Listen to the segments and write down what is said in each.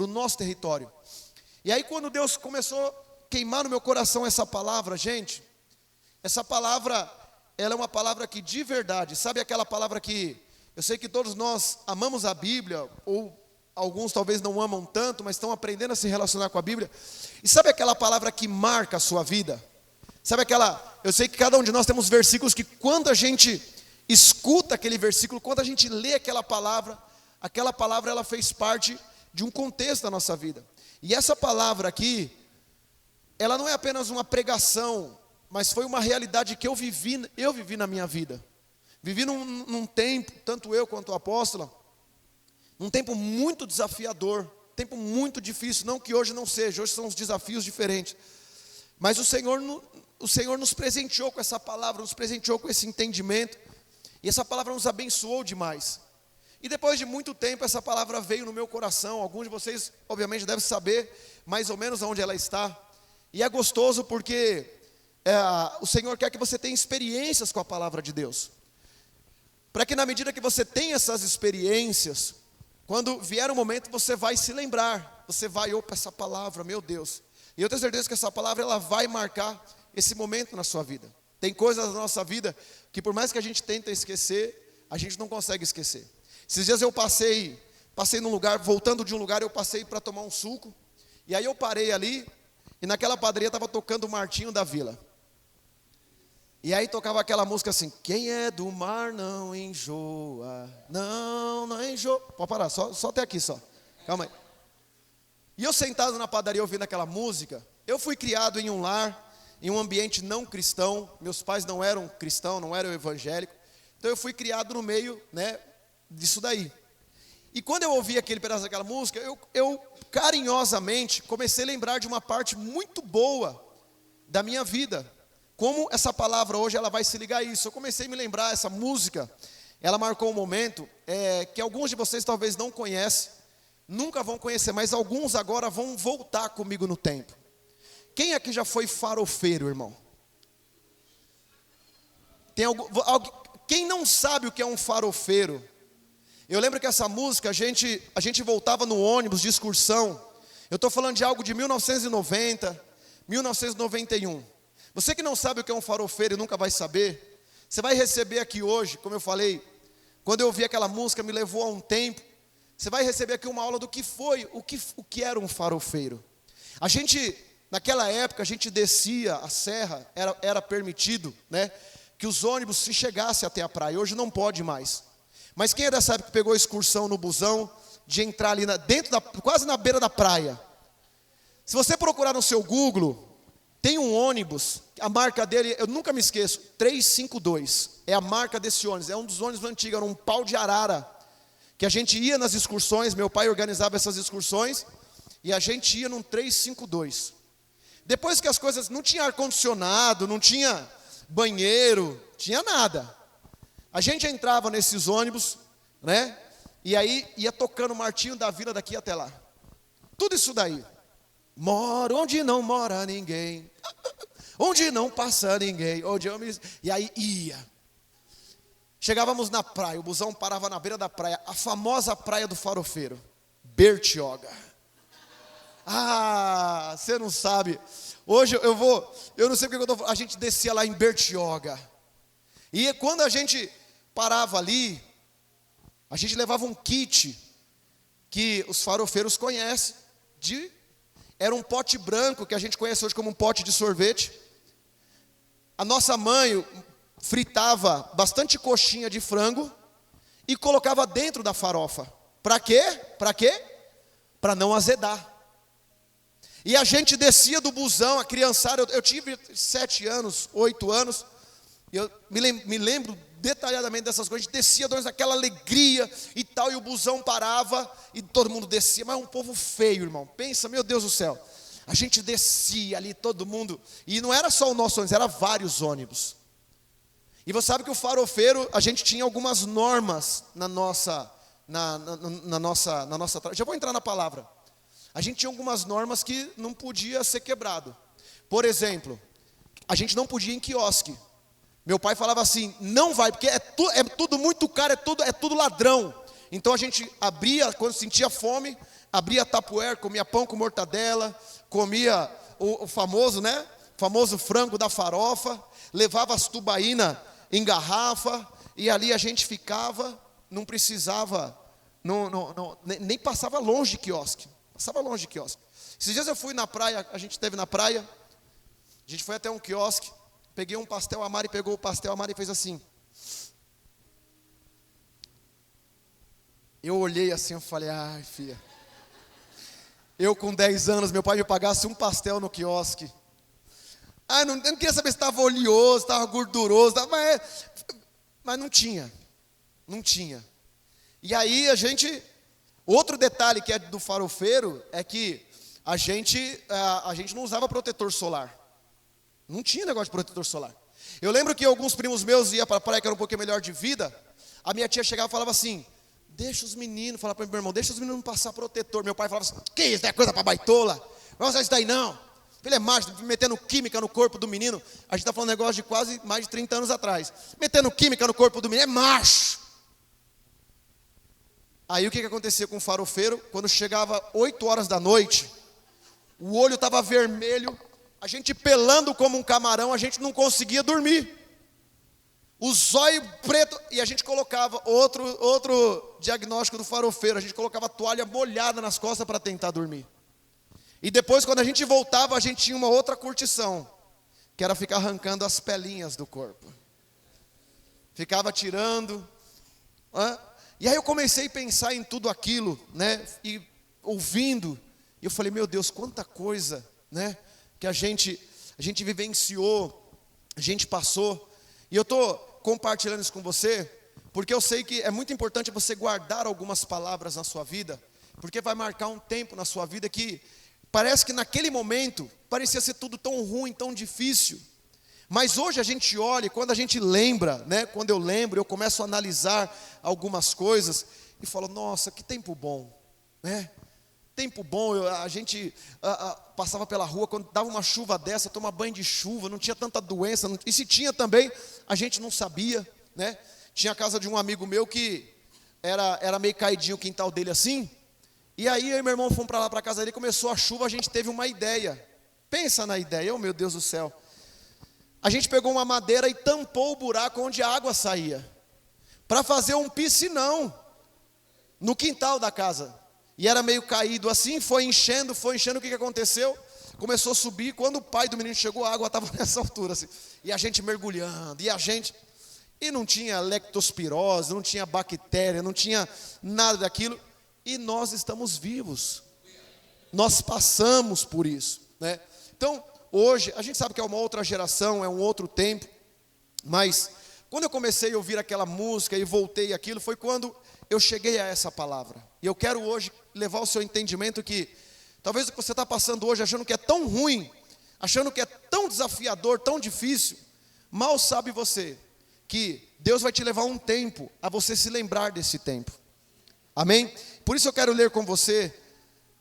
para o nosso território. E aí quando Deus começou a queimar no meu coração essa palavra, gente, essa palavra, ela é uma palavra que de verdade, sabe aquela palavra que, eu sei que todos nós amamos a Bíblia, ou alguns talvez não amam tanto, mas estão aprendendo a se relacionar com a Bíblia. E sabe aquela palavra que marca a sua vida? Sabe aquela, eu sei que cada um de nós temos versículos que quando a gente escuta aquele versículo, quando a gente lê aquela palavra ela fez parte de um contexto da nossa vida. E essa palavra aqui, ela não é apenas uma pregação, mas foi uma realidade que eu vivi na minha vida. Vivi num tempo, tanto eu quanto o apóstolo, num tempo muito desafiador, tempo muito difícil, não que hoje não seja, hoje são os desafios diferentes. Mas o Senhor nos presenteou com essa palavra, nos presenteou com esse entendimento, e essa palavra nos abençoou demais. E depois de muito tempo, essa palavra veio no meu coração. Alguns de vocês, obviamente, devem saber mais ou menos onde ela está. E é gostoso porque o Senhor quer que você tenha experiências com a palavra de Deus. Para que na medida que você tem essas experiências, quando vier o momento, você vai se lembrar. Você vai, opa, essa palavra, meu Deus. E eu tenho certeza que essa palavra, ela vai marcar esse momento na sua vida. Tem coisas na nossa vida que por mais que a gente tente esquecer, a gente não consegue esquecer. Esses dias eu passei num lugar, voltando de um lugar, eu passei para tomar um suco. E aí eu parei ali, e naquela padaria estava tocando o Martinho da Vila. E aí tocava aquela música assim, quem é do mar não enjoa, não enjoa. Pode parar, só até aqui só, calma aí. E eu sentado na padaria ouvindo aquela música, eu fui criado em um lar, em um ambiente não cristão, meus pais não eram cristãos, não eram evangélicos, então eu fui criado no meio, disso daí. E quando eu ouvi aquele pedaço daquela música, eu carinhosamente comecei a lembrar de uma parte muito boa da minha vida. Como essa palavra hoje ela vai se ligar a isso. Eu comecei a me lembrar, essa música, ela marcou um momento que alguns de vocês talvez não conhecem, nunca vão conhecer, mas alguns agora vão voltar comigo no tempo. Quem aqui já foi farofeiro, irmão? Quem não sabe o que é um farofeiro? Eu lembro que essa música, a gente voltava no ônibus de excursão. Eu estou falando de algo de 1990, 1991. Você que não sabe o que é um farofeiro e nunca vai saber, você vai receber aqui hoje, como eu falei, quando eu ouvi aquela música, me levou a um tempo. Você vai receber aqui uma aula do que foi, o que era um farofeiro. Naquela época, a gente descia a serra, era permitido, que os ônibus se chegassem até a praia. Hoje não pode mais. Mas quem é dessa época que pegou a excursão no busão, de entrar ali quase na beira da praia? Se você procurar no seu Google, tem um ônibus, a marca dele, eu nunca me esqueço, 352, é a marca desse ônibus, é um dos ônibus antigos, era um pau de arara, que a gente ia nas excursões, meu pai organizava essas excursões, e a gente ia num 352. Depois que as coisas, não tinha ar-condicionado, não tinha banheiro, tinha nada. A gente entrava nesses ônibus, e aí ia tocando Martinho da Vila daqui até lá. Tudo isso daí. Moro onde não mora ninguém, onde não passa ninguém, e aí ia. Chegávamos na praia, o busão parava na beira da praia, a famosa praia do farofeiro, Bertioga. Ah, você não sabe. Hoje eu não sei porque eu estou falando, a gente descia lá em Bertioga. E quando a gente parava ali, a gente levava um kit que os farofeiros conhecem, era um pote branco que a gente conhece hoje como um pote de sorvete. A nossa mãe fritava bastante coxinha de frango e colocava dentro da farofa. Para quê? Para não azedar. E a gente descia do busão, a criançada, eu tive 7 anos, 8 anos, eu me lembro detalhadamente dessas coisas. A gente descia, aquela alegria e tal, e o busão parava e todo mundo descia, mas é um povo feio, irmão. Pensa, meu Deus do céu. A gente descia ali, todo mundo, e não era só o nosso ônibus, era vários ônibus. E você sabe que o farofeiro, a gente tinha algumas normas na nossa, já vou entrar na palavra. A gente tinha algumas normas que não podia ser quebrado. Por exemplo, a gente não podia ir em quiosque. Meu pai falava assim, não vai, porque é tudo muito caro, é tudo ladrão. Então a gente abria, quando sentia fome, abria tapuér, comia pão com mortadela, comia o famoso, né? Famoso frango da farofa, levava as tubaína em garrafa, e ali a gente ficava, não precisava, nem passava longe de quiosque. Passava longe de quiosque. Esses dias eu fui na praia, a gente esteve na praia, a gente foi até um quiosque, peguei um pastel, a Mari pegou o pastel, a Mari fez assim. Eu olhei assim, eu falei, ai filha, eu com 10 anos, meu pai me pagasse um pastel no quiosque. Ah, eu não queria saber se estava oleoso, estava gorduroso, mas não tinha. E aí outro detalhe que é do farofeiro é que a gente não usava protetor solar. Não tinha negócio de protetor solar. Eu lembro que alguns primos meus iam para a praia que era um pouquinho melhor de vida, a minha tia chegava e falava assim, deixa os meninos, falava para meu irmão, deixa os meninos não passar protetor. Meu pai falava assim, que isso, é coisa para baitola, não vai usar isso daí não. Ele é macho, metendo química no corpo do menino. A gente está falando um negócio de quase mais de 30 anos atrás. Metendo química no corpo do menino, é macho. Aí o que acontecia com o farofeiro? Quando chegava 8 horas da noite, o olho estava vermelho, a gente pelando como um camarão, a gente não conseguia dormir. O zóio preto, e a gente colocava outro diagnóstico do farofeiro, a gente colocava a toalha molhada nas costas para tentar dormir. E depois, quando a gente voltava, a gente tinha uma outra curtição, que era ficar arrancando as pelinhas do corpo. Ficava tirando. E aí eu comecei a pensar em tudo aquilo, né? E ouvindo, e eu falei, meu Deus, quanta coisa, né? Que a gente vivenciou, a gente passou. E eu estou compartilhando isso com você, porque eu sei que é muito importante você guardar algumas palavras na sua vida, porque vai marcar um tempo na sua vida que parece que naquele momento parecia ser tudo tão ruim, tão difícil. Mas hoje a gente olha, e quando a gente lembra, né? Quando eu lembro, eu começo a analisar algumas coisas e falo, nossa, que tempo bom, né? Tempo bom, a gente passava pela rua, quando dava uma chuva dessa, tomar banho de chuva, não tinha tanta doença, e se tinha também, a gente não sabia, né? Tinha a casa de um amigo meu que era meio caidinho o quintal dele assim, e aí eu e meu irmão fomos para lá, para a casa dele, começou a chuva, a gente teve uma ideia. Pensa na ideia, oh meu Deus do céu. A gente pegou uma madeira e tampou o buraco onde a água saía, para fazer um piscinão no quintal da casa. E era meio caído assim, foi enchendo, o que aconteceu? Começou a subir, quando o pai do menino chegou, a água estava nessa altura assim. E a gente mergulhando, e não tinha leptospirose, não tinha bactéria, não tinha nada daquilo. E nós estamos vivos. Nós passamos por isso, né? Então, hoje, a gente sabe que é uma outra geração, é um outro tempo, mas quando eu comecei a ouvir aquela música e voltei àquilo, foi quando eu cheguei a essa palavra. E eu quero hoje levar o seu entendimento que talvez o que você está passando hoje, achando que é tão ruim, achando que é tão desafiador, tão difícil, mal sabe você que Deus vai te levar um tempo a você se lembrar desse tempo. Amém? Por isso eu quero ler com você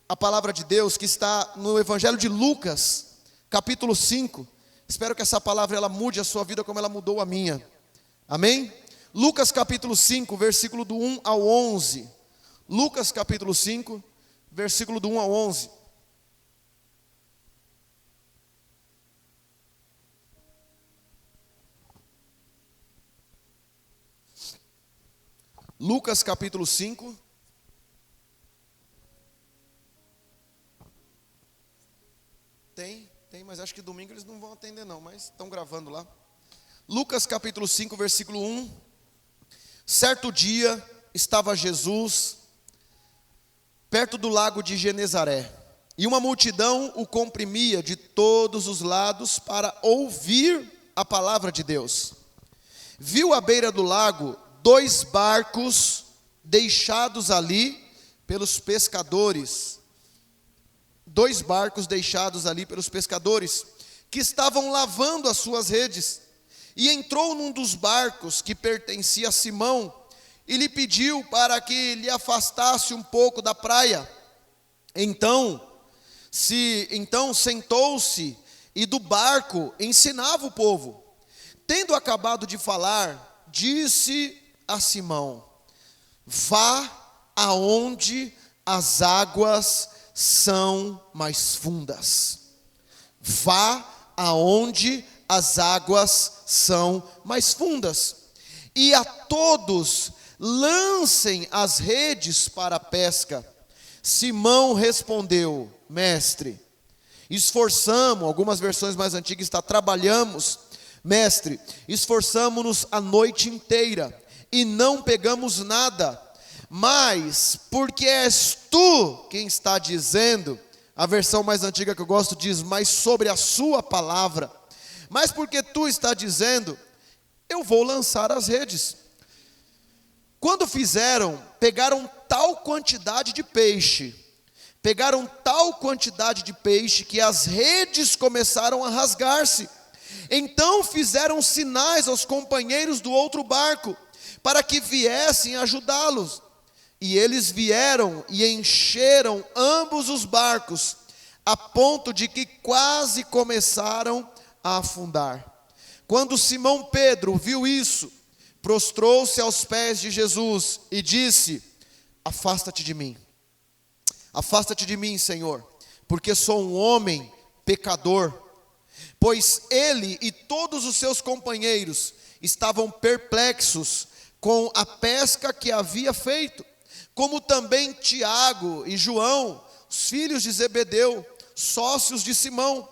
a palavra de Deus que está no Evangelho de Lucas, capítulo 5. Espero que essa palavra ela mude a sua vida como ela mudou a minha. Amém? Lucas capítulo 5, versículo do 1 ao 11. Lucas capítulo 5, versículo do 1 ao 11. Lucas capítulo 5. Tem, mas acho que domingo eles não vão atender não, mas estão gravando lá. Lucas capítulo 5, versículo 1. Certo dia estava Jesus perto do lago de Genezaré, e uma multidão o comprimia de todos os lados para ouvir a palavra de Deus. Viu à beira do lago 2 barcos deixados ali pelos pescadores. 2 barcos deixados ali pelos pescadores, que estavam lavando as suas redes. E entrou num dos barcos que pertencia a Simão, e lhe pediu para que lhe afastasse um pouco da praia. Então sentou-se e do barco ensinava o povo. Tendo acabado de falar, disse a Simão: vá aonde as águas são mais fundas. Vá aonde as águas são mais fundas. E a todos lancem as redes para a pesca. Simão respondeu: mestre, esforçamos, algumas versões mais antigas está trabalhamos, mestre, esforçamo-nos a noite inteira e não pegamos nada, mas porque és tu quem está dizendo, a versão mais antiga que eu gosto diz, mas sobre a sua palavra, mas porque tu está dizendo, eu vou lançar as redes. Quando fizeram, pegaram tal quantidade de peixe, que as redes começaram a rasgar-se. Então fizeram sinais aos companheiros do outro barco, para que viessem ajudá-los. E eles vieram e encheram ambos os barcos, a ponto de que quase começaram a afundar. Quando Simão Pedro viu isso, prostrou-se aos pés de Jesus e disse: afasta-te de mim, Senhor, porque sou um homem pecador. Pois ele e todos os seus companheiros estavam perplexos com a pesca que havia feito, como também Tiago e João, os filhos de Zebedeu, sócios de Simão.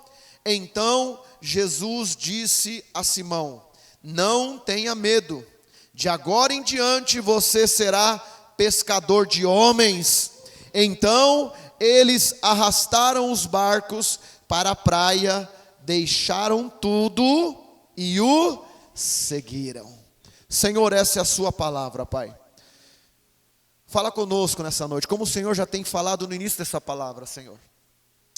Então Jesus disse a Simão: não tenha medo, de agora em diante você será pescador de homens. Então eles arrastaram os barcos para a praia, deixaram tudo e o seguiram. Senhor, essa é a sua palavra, Pai. Fala conosco nessa noite, como o Senhor já tem falado no início dessa palavra, Senhor.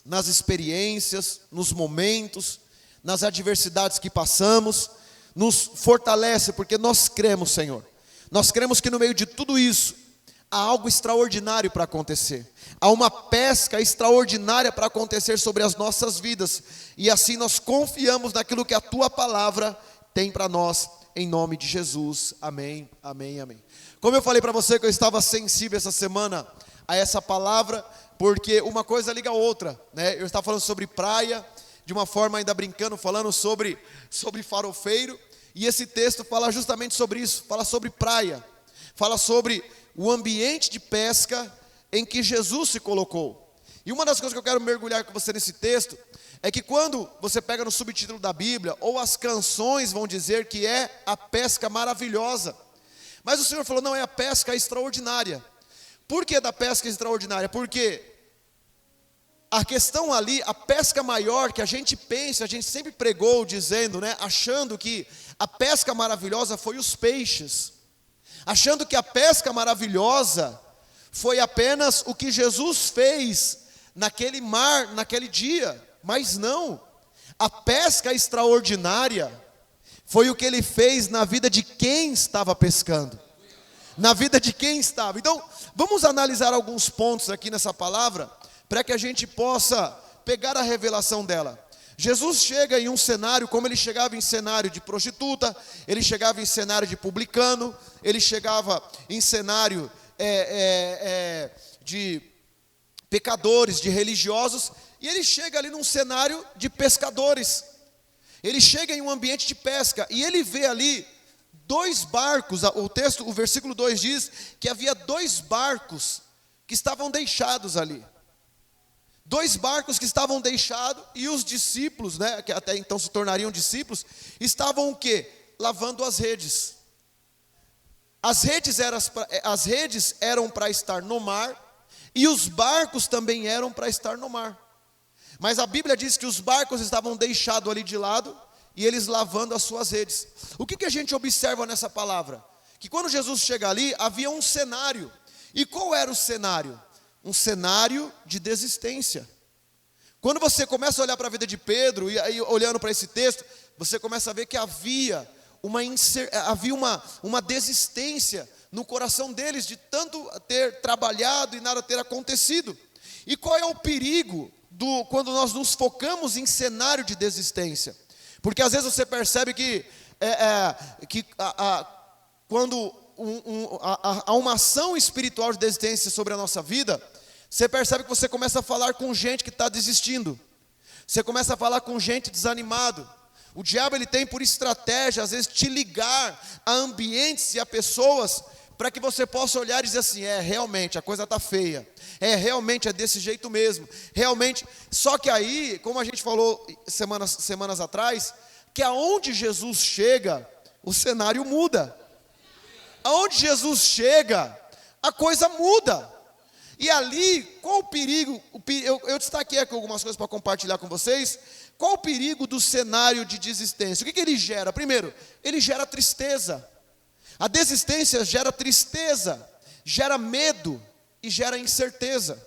Nas experiências, nos momentos, nas adversidades que passamos, nos fortalece, porque nós cremos, Senhor. Nós cremos que no meio de tudo isso, há algo extraordinário para acontecer. Há uma pesca extraordinária para acontecer sobre as nossas vidas. E assim nós confiamos naquilo que a Tua palavra tem para nós, em nome de Jesus. Amém, amém, amém. Como eu falei para você que eu estava sensível essa semana a essa palavra, porque uma coisa liga a outra, né? Eu estava falando sobre praia, de uma forma ainda brincando, falando sobre farofeiro. E esse texto fala justamente sobre isso, fala sobre praia, fala sobre o ambiente de pesca em que Jesus se colocou. E uma das coisas que eu quero mergulhar com você nesse texto é que quando você pega no subtítulo da Bíblia, ou as canções vão dizer que é a pesca maravilhosa, mas o Senhor falou, não, é a pesca extraordinária. Por que da pesca extraordinária? Porque a questão ali, a pesca maior que a gente pensa, a gente sempre pregou dizendo, né, achando que a pesca maravilhosa foi os peixes, achando que a pesca maravilhosa foi apenas o que Jesus fez naquele mar, naquele dia, mas não, a pesca extraordinária foi o que ele fez na vida de quem estava pescando, na vida de quem estava. Então, vamos analisar alguns pontos aqui nessa palavra, para que a gente possa pegar a revelação dela. Jesus chega em um cenário, como ele chegava em cenário de prostituta, ele chegava em cenário de publicano, ele chegava em cenário de pecadores, de religiosos, e ele chega ali num cenário de pescadores. Ele chega em um ambiente de pesca, e ele vê ali dois barcos, o versículo 2 diz que havia dois barcos que estavam deixados ali. Dois barcos que estavam deixados, e os discípulos, né, que até então se tornariam discípulos, estavam o quê? Lavando as redes. As redes eram para estar no mar, e os barcos também eram para estar no mar. Mas a Bíblia diz que os barcos estavam deixados ali de lado, e eles lavando as suas redes. O que a gente observa nessa palavra? Que quando Jesus chega ali, havia um cenário. E qual era o cenário? Um cenário de desistência. Quando você começa a olhar para a vida de Pedro, e aí olhando para esse texto, você começa a ver que havia uma desistência no coração deles, de tanto ter trabalhado e nada ter acontecido. E qual é o perigo quando nós nos focamos em cenário de desistência? Porque às vezes você percebe que quando há uma ação espiritual de desistência sobre a nossa vida, Você percebe que você começa a falar com gente que está desistindo. Você começa a falar com gente desanimado. O diabo ele tem por estratégia, às vezes, te ligar a ambientes e a pessoas, para que você possa olhar e dizer assim, realmente, a coisa está feia. Realmente é desse jeito mesmo. Realmente, só que aí, como a gente falou semanas atrás, que aonde Jesus chega, o cenário muda. Aonde Jesus chega, a coisa muda. E ali, qual o perigo? Eu destaquei aqui algumas coisas para compartilhar com vocês. Qual o perigo do cenário de desistência? O que ele gera? Primeiro, ele gera tristeza. A desistência gera tristeza, gera medo e gera incerteza.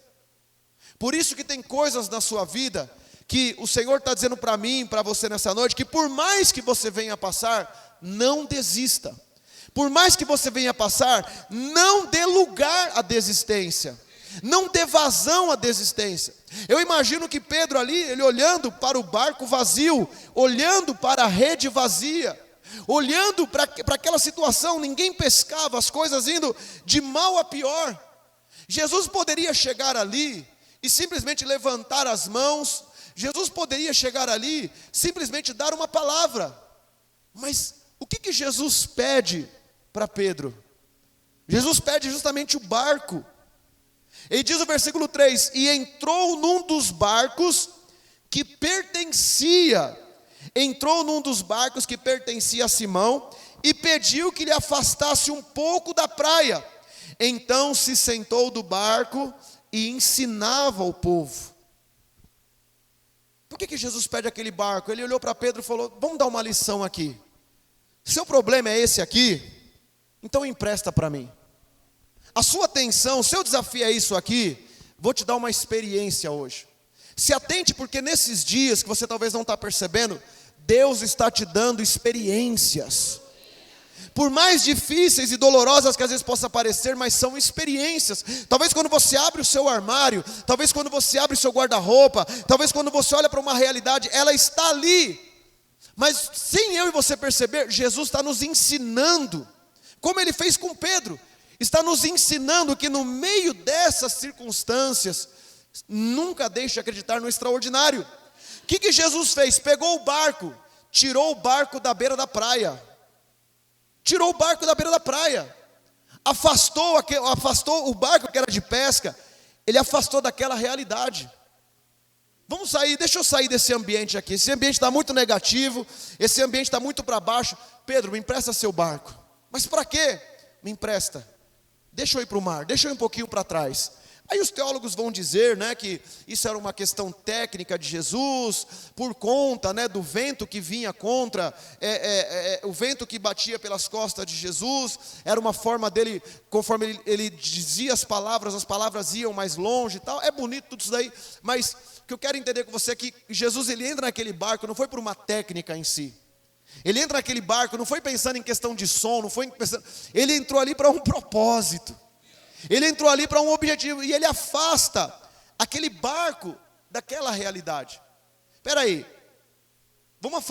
Por isso que tem coisas na sua vida que o Senhor está dizendo para mim, para você nessa noite, que por mais que você venha passar, não desista. Por mais que você venha passar, não dê lugar à desistência. Não dê vazão à desistência. Eu imagino que Pedro ali, ele olhando para o barco vazio, olhando para a rede vazia, olhando para aquela situação, ninguém pescava, as coisas indo de mal a pior. Jesus poderia chegar ali e simplesmente levantar as mãos. Jesus poderia chegar ali, simplesmente dar uma palavra. Mas o que Jesus pede para Pedro? Jesus pede justamente o barco. Ele diz no versículo 3, e entrou num dos barcos que pertencia a Simão, e pediu que lhe afastasse um pouco da praia. Então se sentou do barco e ensinava o povo. Por que Jesus pede aquele barco? Ele olhou para Pedro e falou, vamos dar uma lição aqui. Seu problema é esse aqui? Então empresta para mim. A sua atenção, o seu desafio é isso aqui, vou te dar uma experiência hoje. Se atente, porque nesses dias que você talvez não está percebendo, Deus está te dando experiências. Por mais difíceis e dolorosas que às vezes possa parecer, mas são experiências. Talvez quando você abre o seu armário, talvez quando você abre o seu guarda-roupa, talvez quando você olha para uma realidade, ela está ali. Mas sem eu e você perceber, Jesus está nos ensinando, como Ele fez com Pedro. Está nos ensinando que no meio dessas circunstâncias, nunca deixe de acreditar no extraordinário. O que Jesus fez? Pegou o barco, tirou o barco da beira da praia. Tirou o barco da beira da praia. Afastou o barco que era de pesca. Ele afastou daquela realidade. Vamos sair, deixa eu sair desse ambiente aqui. Esse ambiente está muito negativo, esse ambiente está muito para baixo. Pedro, me empresta seu barco. Mas para quê? Me empresta. Deixa eu ir para o mar, deixa eu ir um pouquinho para trás. Aí os teólogos vão dizer, que isso era uma questão técnica de Jesus, por conta, do vento que vinha contra, o vento que batia pelas costas de Jesus, era uma forma dele, conforme ele dizia as palavras iam mais longe e tal. É bonito tudo isso daí, mas o que eu quero entender com você é que Jesus ele entra naquele barco, não foi por uma técnica em si. Ele entra naquele barco, não foi pensando em questão de som, ele entrou ali para um propósito. Ele entrou ali para um objetivo, e ele afasta aquele barco daquela realidade. Espera aí, vamos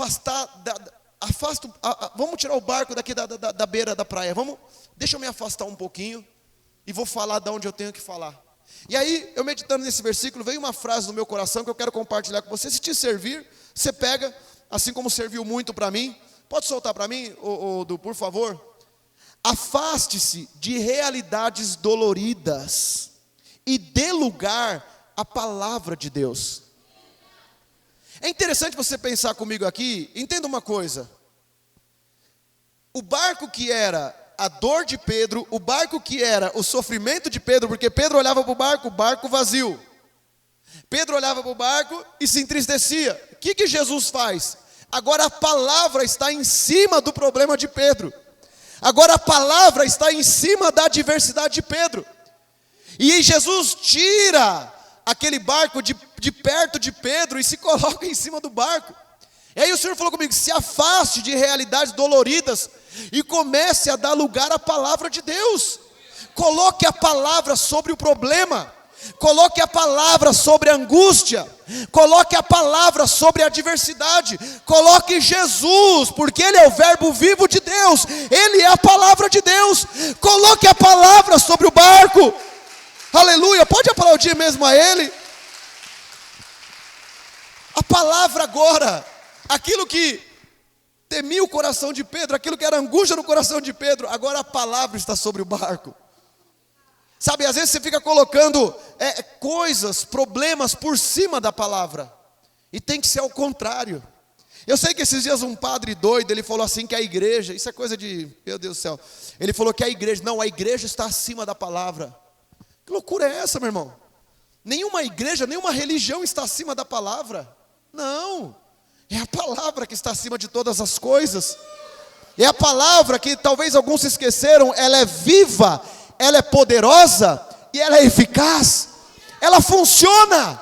vamos tirar o barco daqui da beira da praia, deixa eu me afastar um pouquinho, e vou falar de onde eu tenho que falar. E aí, eu meditando nesse versículo, veio uma frase no meu coração que eu quero compartilhar com você. Se te servir, você pega, assim como serviu muito para mim. Pode soltar para mim, Du, por favor? Afaste-se de realidades doloridas e dê lugar à palavra de Deus. É interessante você pensar comigo aqui. Entenda uma coisa. O barco que era a dor de Pedro, o barco que era o sofrimento de Pedro, porque Pedro olhava para o barco vazio. Pedro olhava para o barco e se entristecia. O que Jesus faz? Agora a palavra está em cima do problema de Pedro. Agora a palavra está em cima da adversidade de Pedro. E Jesus tira aquele barco de perto de Pedro e se coloca em cima do barco. E aí o Senhor falou comigo, se afaste de realidades doloridas e comece a dar lugar à palavra de Deus. Coloque a palavra sobre o problema. Coloque a palavra sobre a angústia. Coloque a palavra sobre a adversidade. Coloque Jesus, porque Ele é o verbo vivo de Deus. Ele é a palavra de Deus. Coloque a palavra sobre o barco. Aleluia, pode aplaudir mesmo a Ele. A palavra agora, aquilo que temia o coração de Pedro, aquilo que era angústia no coração de Pedro, agora a palavra está sobre o barco. Sabe, às vezes você fica colocando coisas, problemas por cima da palavra, e tem que ser ao contrário. Eu sei que esses dias um padre doido, ele falou assim que a igreja, isso é coisa de, meu Deus do céu, ele falou que a igreja está acima da palavra. Que loucura é essa, meu irmão? Nenhuma igreja, nenhuma religião está acima da palavra. Não, é a palavra que está acima de todas as coisas. É a palavra que talvez alguns se esqueceram, ela é viva, ela é poderosa e ela é eficaz. Ela funciona.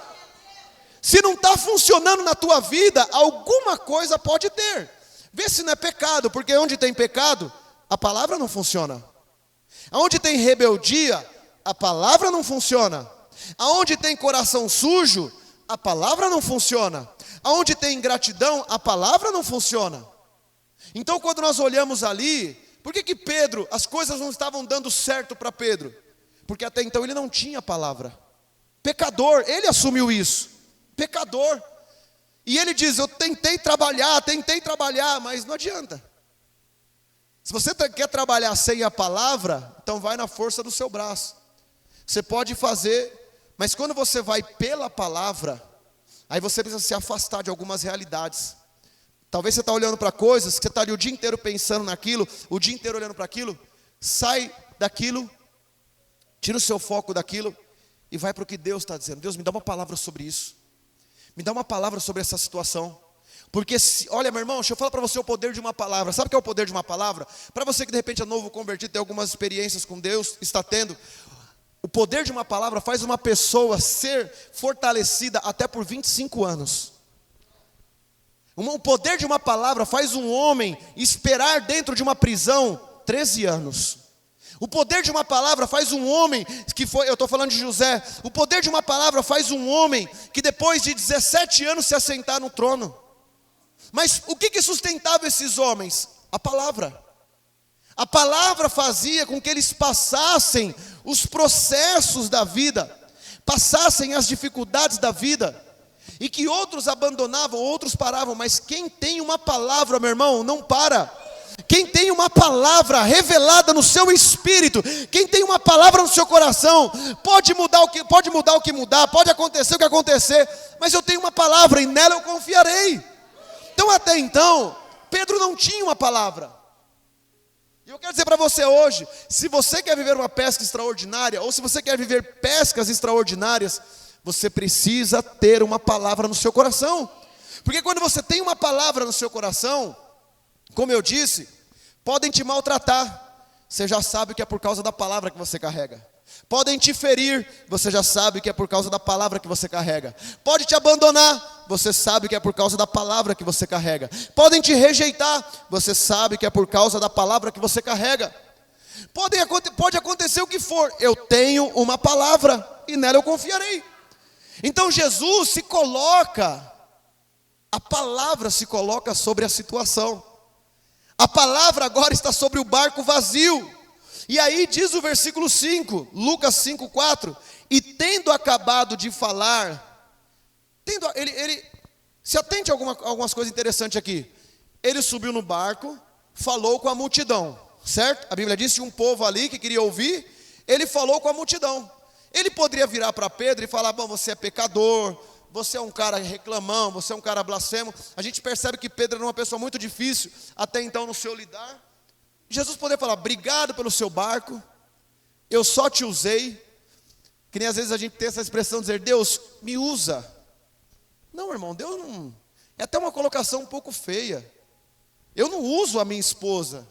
Se não está funcionando na tua vida, alguma coisa pode ter. Vê se não é pecado, porque onde tem pecado, a palavra não funciona. Onde tem rebeldia, a palavra não funciona. Aonde tem coração sujo, a palavra não funciona. Aonde tem ingratidão, a palavra não funciona. Então quando nós olhamos ali, por que Pedro, as coisas não estavam dando certo para Pedro? Porque até então ele não tinha palavra. Pecador, ele assumiu isso. Pecador. E ele diz, eu tentei trabalhar, mas não adianta. Se você quer trabalhar sem a palavra, então vai na força do seu braço. Você pode fazer, mas quando você vai pela palavra, aí você precisa se afastar de algumas realidades. Talvez você está olhando para coisas, que você está ali o dia inteiro pensando naquilo, o dia inteiro olhando para aquilo. Sai daquilo, tira o seu foco daquilo e vai para o que Deus está dizendo. Deus, me dá uma palavra sobre isso. Me dá uma palavra sobre essa situação. Porque, olha meu irmão, deixa eu falar para você o poder de uma palavra. Sabe o que é o poder de uma palavra? Para você que de repente é novo convertido, tem algumas experiências com Deus, está tendo. O poder de uma palavra faz uma pessoa ser fortalecida até por 25 anos. O poder de uma palavra faz um homem esperar dentro de uma prisão 13 anos. O poder de uma palavra faz um homem, eu estou falando de José, o poder de uma palavra faz um homem que depois de 17 anos se assentar no trono. Mas o que sustentava esses homens? A palavra. A palavra fazia com que eles passassem os processos da vida, passassem as dificuldades da vida, e que outros abandonavam, outros paravam, mas quem tem uma palavra, meu irmão, não para. Quem tem uma palavra revelada no seu espírito, quem tem uma palavra no seu coração, pode mudar o que mudar, pode acontecer o que acontecer, mas eu tenho uma palavra e nela eu confiarei. Então até então, Pedro não tinha uma palavra. E eu quero dizer para você hoje, se você quer viver uma pesca extraordinária, ou se você quer viver pescas extraordinárias, você precisa ter uma palavra no seu coração. Porque quando você tem uma palavra no seu coração, como eu disse, podem te maltratar, você já sabe que é por causa da palavra que você carrega. Podem te ferir, você já sabe que é por causa da palavra que você carrega. Pode te abandonar, você sabe que é por causa da palavra que você carrega. Podem te rejeitar, você sabe que é por causa da palavra que você carrega. Pode acontecer o que for, eu tenho uma palavra e nela eu confiarei. Então Jesus se coloca, a palavra se coloca sobre a situação. A palavra agora está sobre o barco vazio. E aí diz o versículo 5, Lucas 5:4, e tendo acabado de falar, ele se atente a algumas coisas interessantes aqui. Ele subiu no barco, falou com a multidão, certo? A Bíblia diz que um povo ali que queria ouvir, ele falou com a multidão. Ele poderia virar para Pedro e falar, bom, você é pecador, você é um cara reclamão, você é um cara blasfemo. A gente percebe que Pedro era uma pessoa muito difícil até então no seu lidar. Jesus poderia falar, obrigado pelo seu barco, eu só te usei. Que nem às vezes a gente tem essa expressão de dizer, Deus me usa. Não, irmão, Deus não, é até uma colocação um pouco feia. Eu não uso a minha esposa.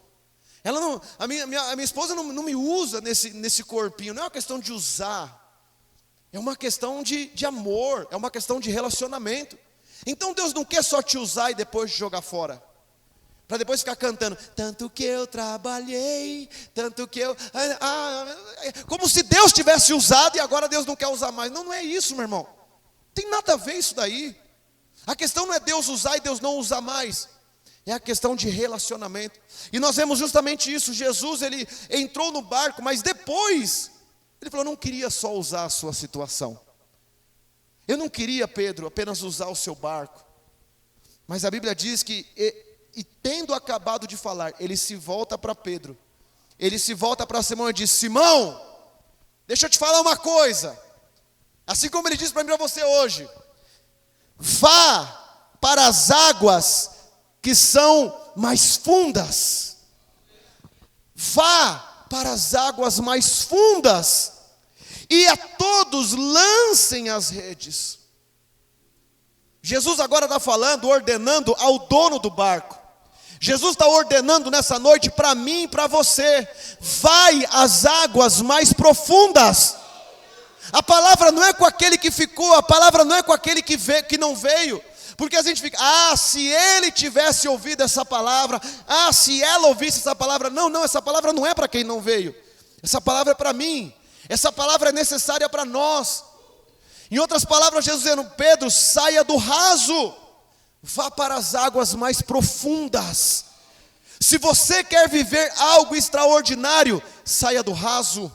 A minha esposa não me usa nesse corpinho. Não é uma questão de usar. É uma questão de amor. É uma questão de relacionamento. Então Deus não quer só te usar e depois te jogar fora. Para depois ficar cantando. Tanto que eu trabalhei. Tanto que eu... como se Deus tivesse usado e agora Deus não quer usar mais. Não é isso, meu irmão. Tem nada a ver isso daí. A questão não é Deus usar e Deus não usar mais. É a questão de relacionamento. E nós vemos justamente isso. Jesus, ele entrou no barco, mas depois Ele falou: eu não queria só usar a sua situação. Eu não queria, Pedro, apenas usar o seu barco. Mas a Bíblia diz que, e tendo acabado de falar, ele se volta para Pedro. Ele se volta para Simão e diz: Simão, deixa eu te falar uma coisa. Assim como ele disse para mim e para você hoje. Vá para as águas que são mais fundas. Vá para as águas mais fundas. E a todos lancem as redes. Jesus agora está falando, ordenando ao dono do barco. Jesus está ordenando nessa noite para mim e para você: vai às águas mais profundas. A palavra não é com aquele que ficou, a palavra não é com aquele que não veio. Porque a gente fica: se ele tivesse ouvido essa palavra, se ela ouvisse essa palavra. Não, essa palavra não é para quem não veio. Essa palavra é para mim. Essa palavra é necessária para nós. Em outras palavras, Jesus dizendo: Pedro, saia do raso, vá para as águas mais profundas. Se você quer viver algo extraordinário, saia do raso.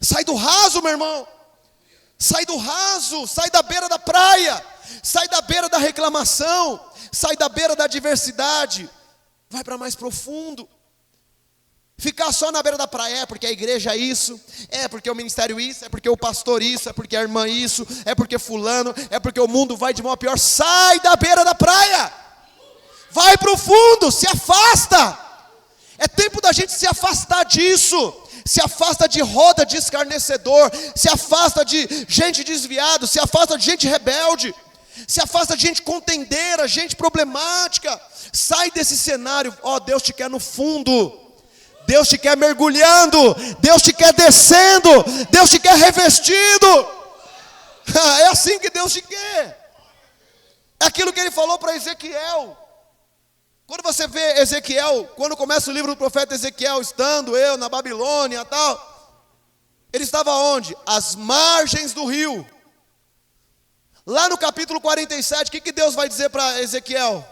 Sai do raso, meu irmão. Sai do raso, sai da beira da praia, sai da beira da reclamação, sai da beira da adversidade, vai para mais profundo. Ficar só na beira da praia, porque a igreja é isso, é porque o ministério isso, é porque o pastor isso, é porque a irmã isso, é porque fulano, é porque o mundo vai de mal a pior. Sai da beira da praia, vai para o fundo, se afasta. É tempo da gente se afastar disso. Se afasta de roda de escarnecedor, se afasta de gente desviada, se afasta de gente rebelde, se afasta de gente contendeira, gente problemática. Sai desse cenário. Deus te quer no fundo, Deus te quer mergulhando, Deus te quer descendo, Deus te quer revestido. É assim que Deus te quer. É aquilo que ele falou para Ezequiel. Quando você vê Ezequiel, quando começa o livro do profeta Ezequiel, estando eu na Babilônia e tal, ele estava onde? Às margens do rio. Lá no capítulo 47, o que Deus vai dizer para Ezequiel?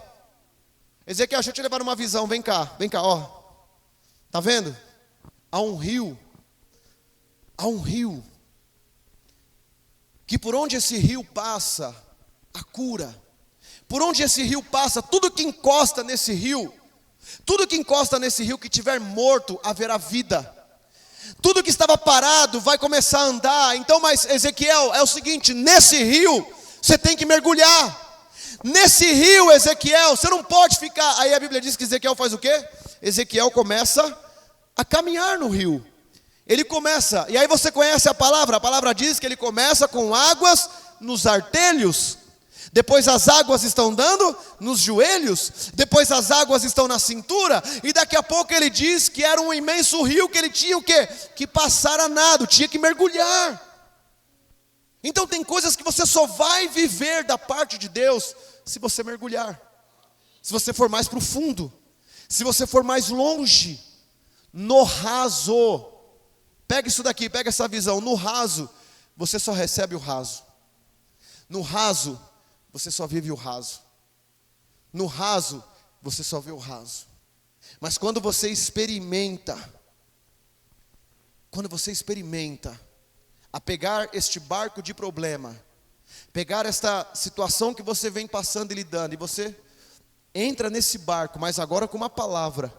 Ezequiel, deixa eu te levar numa visão, vem cá, ó. Tá vendo? Há um rio, que por onde esse rio passa, a cura. Por onde esse rio passa, tudo que encosta nesse rio que tiver morto, haverá vida. Tudo que estava parado vai começar a andar. Então, mas Ezequiel, é o seguinte: nesse rio, você tem que mergulhar. Nesse rio, Ezequiel, você não pode ficar. Aí a Bíblia diz que Ezequiel faz o quê? Ezequiel começa a caminhar no rio. Ele começa, e aí você conhece a palavra diz que ele começa com águas nos artelhos. Depois as águas estão dando nos joelhos, depois as águas estão na cintura, e daqui a pouco ele diz que era um imenso rio que ele tinha o quê? Que passar a nado, tinha que mergulhar. Então tem coisas que você só vai viver da parte de Deus se você mergulhar, se você for mais profundo, se você for mais longe, no raso. Pega isso daqui, pega essa visão. No raso, você só recebe o raso. No raso, você só vive o raso. No raso, você só vê o raso. Mas quando você experimenta a pegar este barco de problema, pegar esta situação que você vem passando e lidando, e você entra nesse barco, mas agora com uma palavra,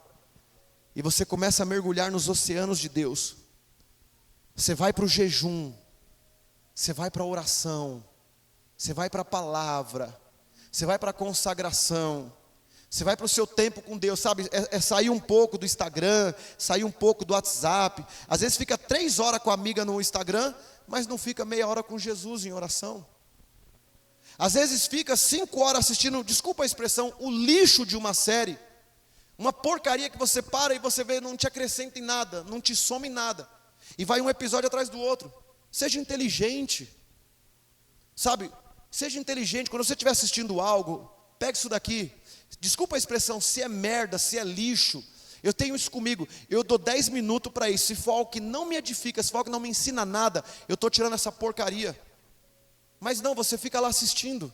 e você começa a mergulhar nos oceanos de Deus. Você vai para o jejum, você vai para a oração, você vai para a palavra, você vai para a consagração, você vai para o seu tempo com Deus, sabe? É sair um pouco do Instagram, sair um pouco do WhatsApp. Às vezes fica 3 horas com a amiga no Instagram, mas não fica meia hora com Jesus em oração. Às vezes fica 5 horas assistindo, desculpa a expressão, o lixo de uma série. Uma porcaria que você para e você vê, não te acrescenta em nada, não te soma em nada. E vai um episódio atrás do outro. Seja inteligente. Sabe? Seja inteligente. Quando você estiver assistindo algo, pegue isso daqui. Desculpa a expressão, se é merda, se é lixo. Eu tenho isso comigo. Eu dou 10 minutos para isso. Se for algo que não me edifica, se for algo que não me ensina nada, eu estou tirando essa porcaria. Mas não, você fica lá assistindo.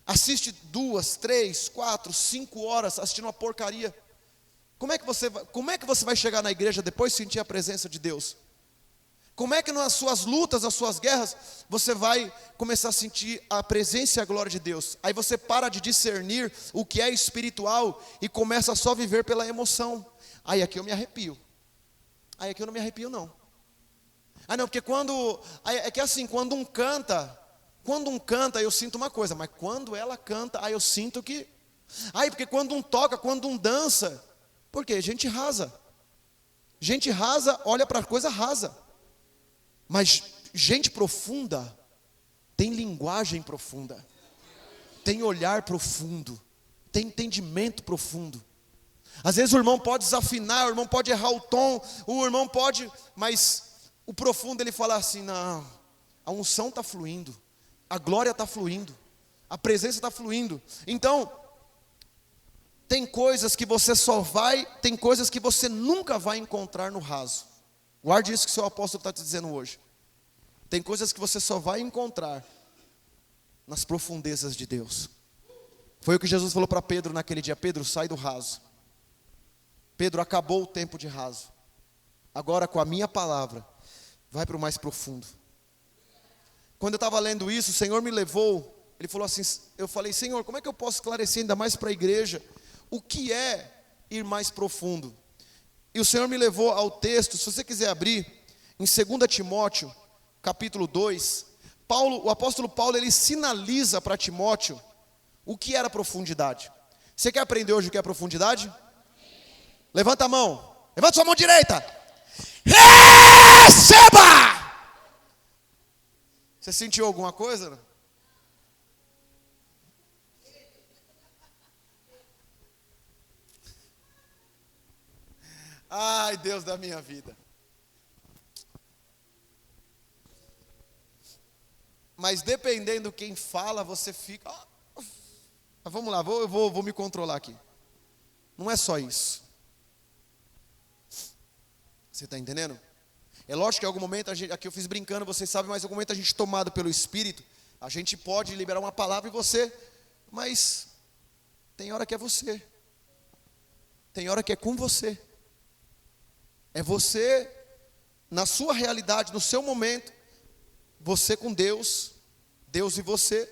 Assiste 2, 3, 4, 5 horas assistindo uma porcaria. Como é que você vai chegar na igreja depois de sentir a presença de Deus? Como é que nas suas lutas, nas suas guerras, você vai começar a sentir a presença e a glória de Deus? Aí você para de discernir o que é espiritual e começa a só viver pela emoção. Aí aqui eu me arrepio. Aí aqui eu não me arrepio não. Ah não, porque é que assim, quando um canta eu sinto uma coisa, mas quando ela canta, aí eu sinto que... Aí porque quando um toca, quando um dança, por quê? Gente rasa, olha para coisa rasa. Mas gente profunda tem linguagem profunda, tem olhar profundo, tem entendimento profundo. Às vezes o irmão pode desafinar, o irmão pode errar o tom, o irmão pode, mas o profundo ele fala assim, não, a unção está fluindo, a glória está fluindo, a presença está fluindo. Então, tem coisas que você tem coisas que você nunca vai encontrar no raso. Guarde isso que o seu apóstolo está te dizendo hoje. Tem coisas que você só vai encontrar nas profundezas de Deus. Foi o que Jesus falou para Pedro naquele dia: Pedro, sai do raso. Pedro, acabou o tempo de raso. Agora com a minha palavra, vai para o mais profundo. Quando eu estava lendo isso, o Senhor me levou. Ele falou assim, eu falei, Senhor, como é que eu posso esclarecer ainda mais para a igreja o que é ir mais profundo? E o Senhor me levou ao texto, se você quiser abrir, em 2 Timóteo, capítulo 2, o apóstolo Paulo, ele sinaliza para Timóteo o que era profundidade. Você quer aprender hoje o que é profundidade? Levanta a mão, levanta sua mão direita. Receba! Você sentiu alguma coisa? Ai, Deus da minha vida. Mas dependendo quem fala, você fica... Mas vamos lá, eu vou me controlar aqui. Não é só isso. Você está entendendo? É lógico que em algum momento, aqui eu fiz brincando, vocês sabem, mas em algum momento a gente tomado pelo Espírito, a gente pode liberar uma palavra em você, mas tem hora que é você. Tem hora que é com você. É você, na sua realidade, no seu momento, você com Deus, Deus e você.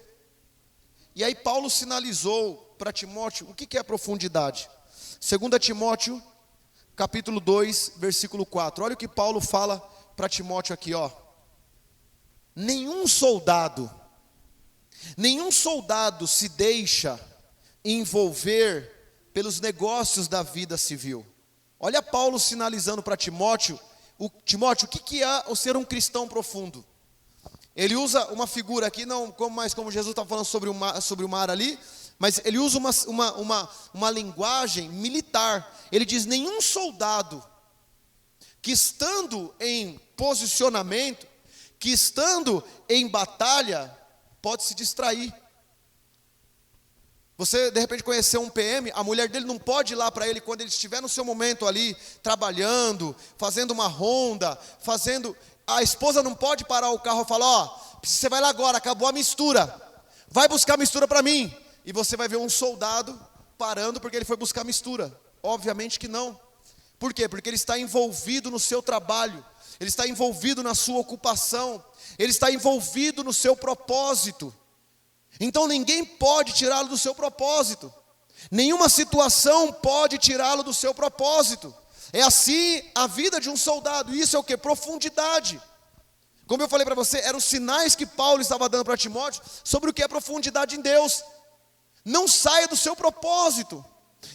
E aí Paulo sinalizou para Timóteo o que é profundidade. 2 Timóteo, capítulo 2, versículo 4. Olha o que Paulo fala para Timóteo aqui, ó. Nenhum soldado se deixa envolver pelos negócios da vida civil. Olha Paulo sinalizando para Timóteo, o que é o ser um cristão profundo? Ele usa uma figura aqui, não como Jesus está falando sobre o mar ali, mas ele usa uma linguagem militar. Ele diz, nenhum soldado que estando em posicionamento, que estando em batalha, pode se distrair. Você de repente conheceu um PM, a mulher dele não pode ir lá para ele quando ele estiver no seu momento ali, trabalhando, fazendo uma ronda, a esposa não pode parar o carro e falar, ó, você vai lá agora, acabou a mistura, vai buscar mistura para mim. E você vai ver um soldado parando porque ele foi buscar mistura. Obviamente que não. Por quê? Porque ele está envolvido no seu trabalho, ele está envolvido na sua ocupação, ele está envolvido no seu propósito. Então ninguém pode tirá-lo do seu propósito. Nenhuma situação pode tirá-lo do seu propósito. É assim a vida de um soldado. Isso é o que? Profundidade. Como eu falei para você, eram os sinais que Paulo estava dando para Timóteo sobre o que é profundidade em Deus. Não saia do seu propósito.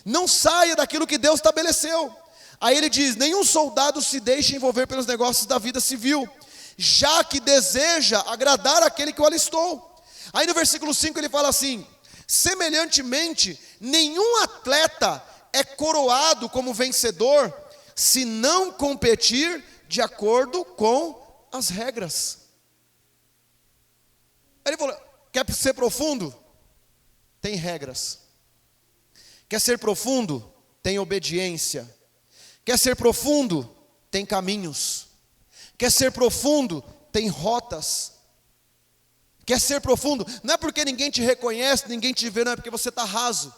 Não saia daquilo que Deus estabeleceu. Aí ele diz, nenhum soldado se deixa envolver pelos negócios da vida civil, já que deseja agradar aquele que o alistou. Aí no versículo 5 ele fala assim, semelhantemente, nenhum atleta é coroado como vencedor, se não competir de acordo com as regras. Aí ele falou, quer ser profundo? Tem regras. Quer ser profundo? Tem obediência. Quer ser profundo? Tem caminhos. Quer ser profundo? Tem rotas. Quer ser profundo? Não é porque ninguém te reconhece, ninguém te vê, não, é porque você está raso.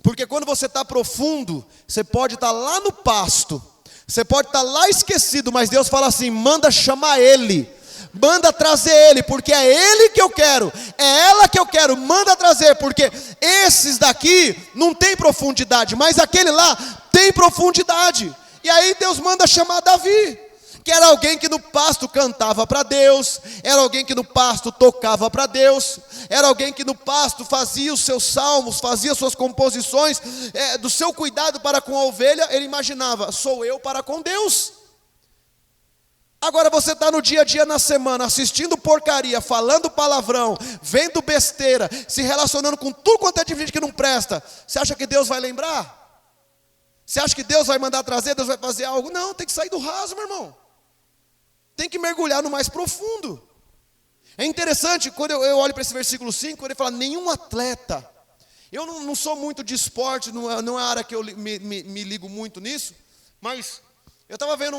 Porque quando você está profundo, você pode estar lá no pasto, Você pode estar lá esquecido, mas Deus fala assim: manda chamar ele, manda trazer ele, porque é ele que eu quero, é ela que eu quero, manda trazer, porque esses daqui não tem profundidade, mas aquele lá tem profundidade. E aí Deus manda chamar Davi, que era alguém que no pasto cantava para Deus, era alguém que no pasto tocava para Deus, era alguém que no pasto fazia os seus salmos, fazia suas composições, do seu cuidado para com a ovelha. Ele imaginava: sou eu para com Deus. Agora você está no dia a dia, na semana, assistindo porcaria, falando palavrão, vendo besteira, se relacionando com tudo quanto é de gente que não presta. Você acha que Deus vai lembrar? Você acha que Deus vai mandar trazer, Deus vai fazer algo? Não, tem que sair do raso, meu irmão. Tem que mergulhar no mais profundo. É interessante, quando eu olho para esse versículo 5, quando ele fala: nenhum atleta. Eu não sou muito de esporte, não é a área que eu me ligo muito nisso, mas eu estava vendo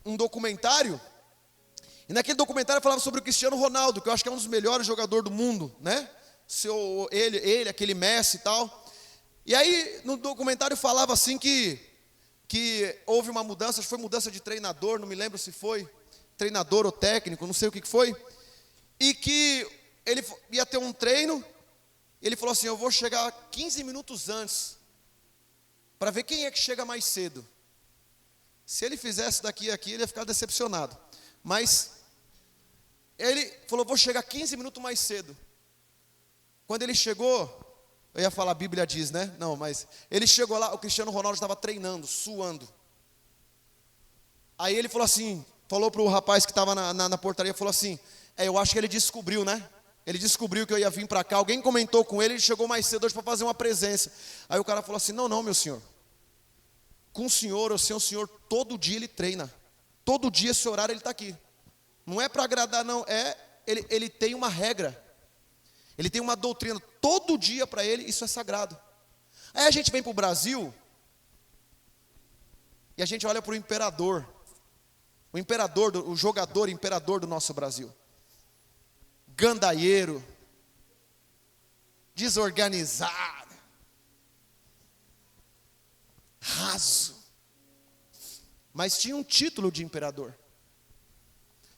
um documentário, e naquele documentário falava sobre o Cristiano Ronaldo, que eu acho que é um dos melhores jogadores do mundo, né? Ele, aquele Messi e tal. E aí no documentário falava assim que houve uma mudança, acho que foi mudança de treinador, não me lembro se foi treinador ou técnico, não sei o que foi, e que ele ia ter um treino. Ele falou assim: eu vou chegar 15 minutos antes, para ver quem é que chega mais cedo. Se ele fizesse daqui a aqui, ele ia ficar decepcionado, mas ele falou: vou chegar 15 minutos mais cedo. Quando ele chegou, eu ia falar, a Bíblia diz, né? Não, mas ele chegou lá, o Cristiano Ronaldo estava treinando, suando. Aí ele falou assim, falou para o rapaz que estava na portaria, falou assim: eu acho que ele descobriu, né? Ele descobriu que eu ia vir para cá. Alguém comentou com ele, ele chegou mais cedo hoje para fazer uma presença. Aí o cara falou assim: não, meu senhor. Com o senhor, eu sei o senhor, todo dia ele treina. Todo dia esse horário ele está aqui. Não é para agradar, não. Ele tem uma regra. Ele tem uma doutrina. Todo dia para ele isso é sagrado. Aí a gente vem para o Brasil e a gente olha para o imperador. O imperador, o jogador imperador do nosso Brasil. Gandaieiro. Desorganizado. Raso. Mas tinha um título de imperador.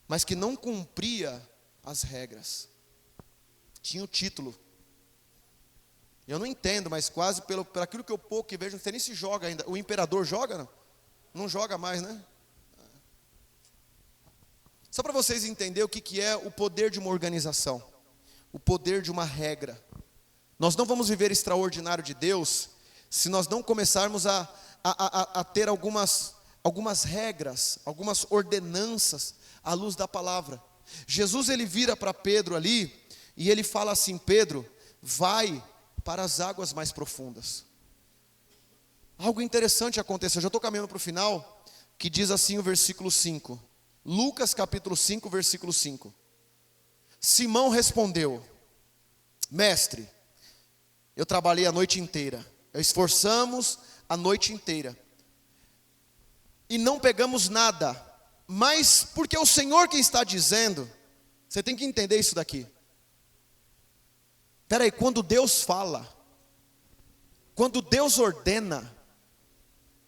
Mas que não cumpria as regras. Tinha o título. Eu não entendo, mas quase pelo aquilo que eu pouco que vejo, não sei nem se joga ainda. O imperador joga, não? Não joga mais, né? Só para vocês entenderem o que é o poder de uma organização. O poder de uma regra. Nós não vamos viver extraordinário de Deus se nós não começarmos a ter algumas regras, algumas ordenanças à luz da palavra. Jesus, ele vira para Pedro ali e ele fala assim: Pedro, vai para as águas mais profundas. Algo interessante aconteceu, eu já estou caminhando para o final, que diz assim o versículo 5. Lucas capítulo 5, versículo 5. Simão respondeu: mestre, eu trabalhei a noite inteira, esforçamos a noite inteira, e não pegamos nada, mas porque o Senhor quem está dizendo. Você tem que entender isso daqui. Espera aí, quando Deus fala, quando Deus ordena,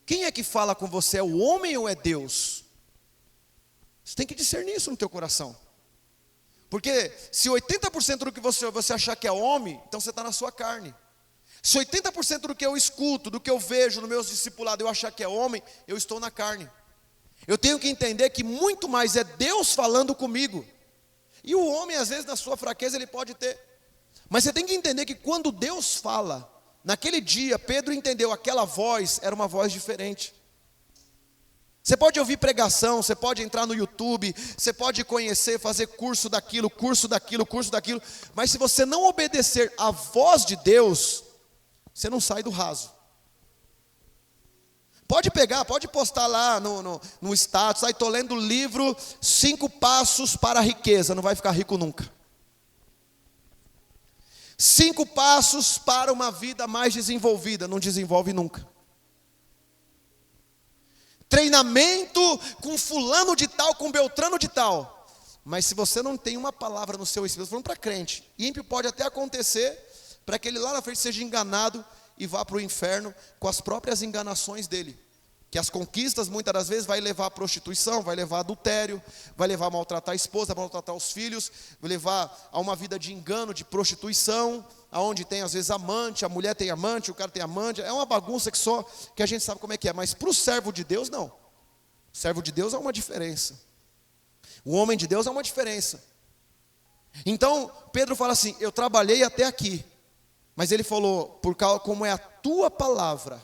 quem é que fala com você? É o homem ou é Deus? Você tem que discernir isso no teu coração. Porque se 80% do que você achar que é homem, então você está na sua carne. Se 80% do que eu escuto, do que eu vejo no meu discipulado, eu achar que é homem, eu estou na carne. Eu tenho que entender que muito mais é Deus falando comigo. E o homem, às vezes, na sua fraqueza, ele pode ter. Mas você tem que entender que quando Deus fala, naquele dia, Pedro entendeu, aquela voz era uma voz diferente. Você pode ouvir pregação, você pode entrar no YouTube, você pode conhecer, fazer curso daquilo, mas se você não obedecer à voz de Deus, você não sai do raso. Pode pegar, pode postar lá no status, aí estou lendo o livro 5 passos para a riqueza, não vai ficar rico nunca. 5 passos para uma vida mais desenvolvida, não desenvolve nunca. Treinamento com fulano de tal, com beltrano de tal. Mas se você não tem uma palavra no seu espírito, falando para crente, ímpio pode até acontecer, para que ele lá na frente seja enganado e vá para o inferno com as próprias enganações dele. Que as conquistas, muitas das vezes, vai levar à prostituição, vai levar a adultério, vai levar a maltratar a esposa, a maltratar os filhos, vai levar a uma vida de engano, de prostituição, aonde tem às vezes amante, a mulher tem amante, o cara tem amante, é uma bagunça que a gente sabe como é que é, mas para o servo de Deus, não. O servo de Deus é uma diferença. O homem de Deus é uma diferença. Então, Pedro fala assim, eu trabalhei até aqui, mas ele falou, por causa, como é a tua palavra,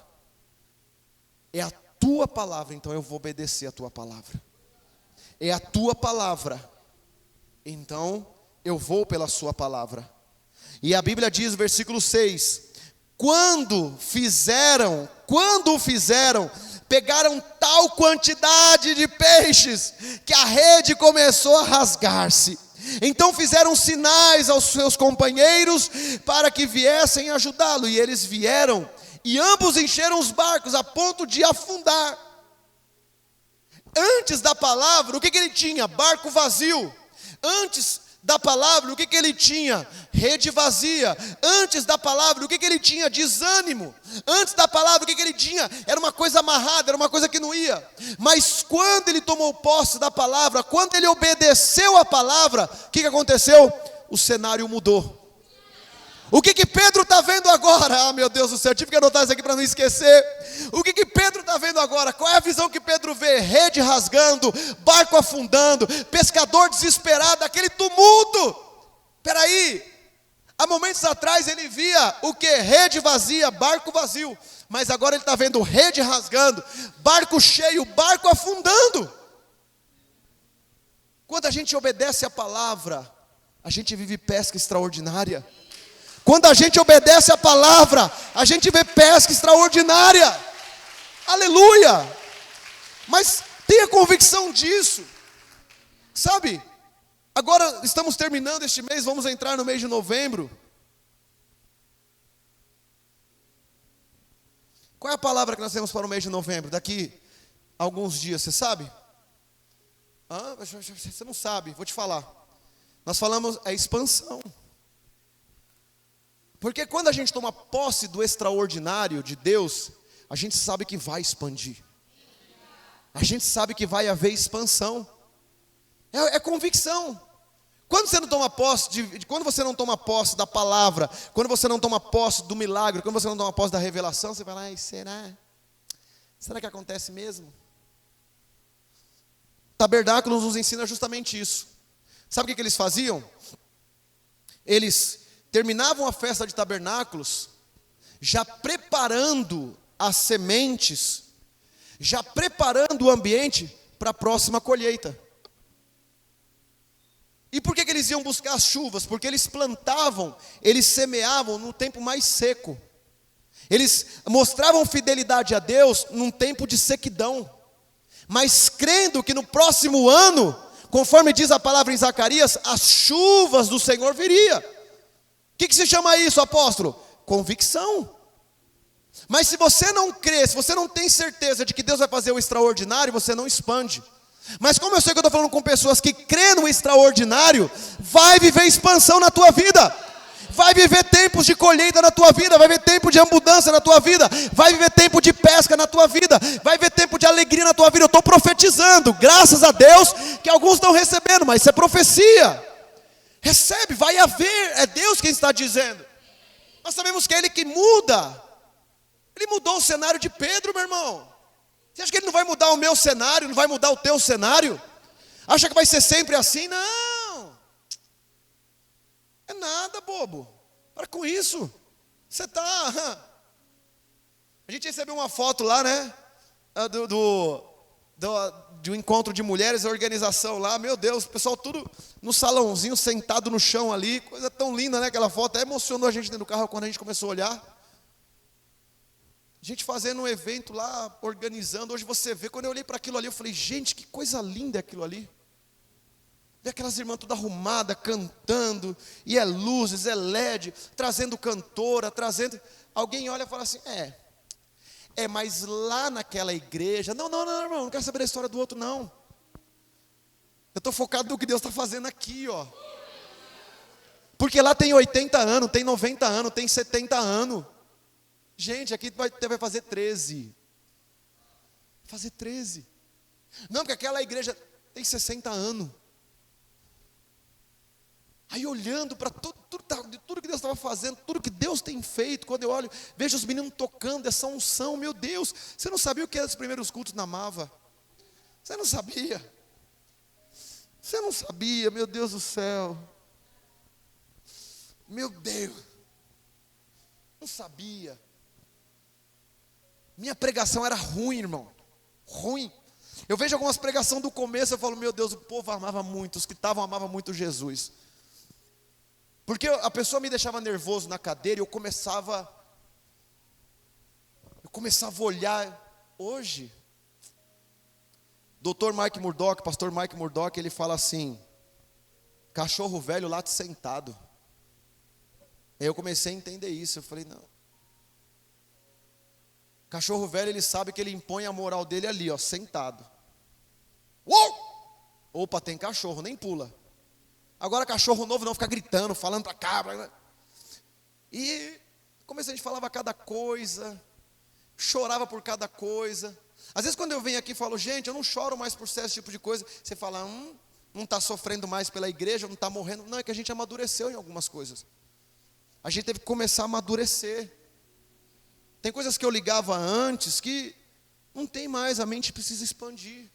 é a tua palavra, então eu vou obedecer a tua palavra. É a tua palavra, então eu vou pela sua palavra. E a Bíblia diz, versículo 6, quando fizeram, pegaram tal quantidade de peixes, que a rede começou a rasgar-se. Então fizeram sinais aos seus companheiros, para que viessem ajudá-lo, e eles vieram, e ambos encheram os barcos, a ponto de afundar. Antes da palavra, o que ele tinha? Barco vazio. Antes da palavra, o que ele tinha? Rede vazia. Antes da palavra, o que ele tinha? Desânimo. Antes da palavra, o que ele tinha? Era uma coisa amarrada, era uma coisa que não ia. Mas quando ele tomou posse da palavra, quando ele obedeceu a palavra, o que aconteceu? O cenário mudou. O que Pedro está vendo agora? Ah, meu Deus do céu, eu tive que anotar isso aqui para não esquecer. O que Pedro está vendo agora? Qual é a visão que Pedro vê? Rede rasgando, barco afundando, pescador desesperado, aquele tumulto. Espera aí, há momentos atrás ele via o que? Rede vazia, barco vazio. Mas agora ele está vendo rede rasgando, barco cheio, barco afundando. Quando a gente obedece a palavra, a gente vive pesca extraordinária. Quando a gente obedece a palavra, a gente vê pesca extraordinária. Aleluia! Mas tenha convicção disso. Sabe? Agora estamos terminando este mês, vamos entrar no mês de novembro. Qual é a palavra que nós temos para o mês de novembro? Daqui a alguns dias, você sabe? Você não sabe, vou te falar. Nós falamos expansão. Porque quando a gente toma posse do extraordinário de Deus, a gente sabe que vai expandir. A gente sabe que vai haver expansão. É convicção. Quando você não toma posse quando você não toma posse da palavra, quando você não toma posse do milagre, quando você não toma posse da revelação, você vai lá, será? Será que acontece mesmo? Tabernáculos nos ensina justamente isso. Sabe o que eles faziam? Eles terminavam a festa de tabernáculos, já preparando as sementes, já preparando o ambiente para a próxima colheita. E por que eles iam buscar as chuvas? Porque eles plantavam, eles semeavam no tempo mais seco. Eles mostravam fidelidade a Deus num tempo de sequidão. Mas crendo que no próximo ano, conforme diz a palavra em Zacarias, as chuvas do Senhor viria. O que se chama isso, apóstolo? Convicção. Mas se você não crê, se você não tem certeza de que Deus vai fazer o extraordinário, você não expande. Mas como eu sei que eu estou falando com pessoas que crêem no extraordinário, vai viver expansão na tua vida. Vai viver tempos de colheita na tua vida, vai viver tempo de abundância na tua vida, vai viver tempo de pesca na tua vida, vai viver tempo de alegria na tua vida. Eu estou profetizando, graças a Deus, que alguns estão recebendo, mas isso é profecia. Recebe, vai haver, é Deus quem está dizendo. Nós sabemos que é Ele que muda. Ele mudou o cenário de Pedro, meu irmão. Você acha que Ele não vai mudar o meu cenário, não vai mudar o teu cenário? Acha que vai ser sempre assim? Não. É nada, bobo. Para com isso. Você está... A gente recebeu uma foto lá, né? De um encontro de mulheres, a organização lá, meu Deus, o pessoal tudo no salãozinho, sentado no chão ali, coisa tão linda, né, aquela foto, até emocionou a gente dentro do carro quando a gente começou a olhar. A gente fazendo um evento lá, organizando, hoje você vê, quando eu olhei para aquilo ali, eu falei, gente, que coisa linda é aquilo ali. Vê aquelas irmãs toda arrumada, cantando, e é luzes, é LED, trazendo cantora, trazendo... Alguém olha e fala assim, mas lá naquela igreja... Não, irmão, não quero saber da história do outro, não. Eu estou focado no que Deus está fazendo aqui, ó. Porque lá tem 80 anos, tem 90 anos, tem 70 anos. Gente, aqui vai fazer 13. Fazer 13. Não, porque aquela igreja tem 60 anos. Aí olhando para tudo que Deus estava fazendo, tudo que Deus tem feito, quando eu olho, vejo os meninos tocando essa unção, meu Deus, você não sabia o que era os primeiros cultos na Mava? Você não sabia? Você não sabia, meu Deus do céu. Meu Deus. Não sabia. Minha pregação era ruim, irmão. Ruim. Eu vejo algumas pregações do começo, eu falo, meu Deus, o povo amava muito, os que estavam amavam muito Jesus. Porque a pessoa me deixava nervoso na cadeira e eu começava a olhar. Hoje, Dr. Mike Murdock, pastor Mike Murdock, ele fala assim, cachorro velho late sentado. Aí eu comecei a entender isso, eu falei, não. Cachorro velho, ele sabe que ele impõe a moral dele ali, ó, sentado. Uou! Opa, tem cachorro, nem pula. Agora cachorro novo não fica gritando, falando pra cabra. E comecei, a gente falava cada coisa, chorava por cada coisa. Às vezes quando eu venho aqui e falo, gente, eu não choro mais por certo tipo de coisa. Você fala, não está sofrendo mais pela igreja, não está morrendo. Não, é que a gente amadureceu em algumas coisas. A gente teve que começar a amadurecer. Tem coisas que eu ligava antes que não tem mais, a mente precisa expandir.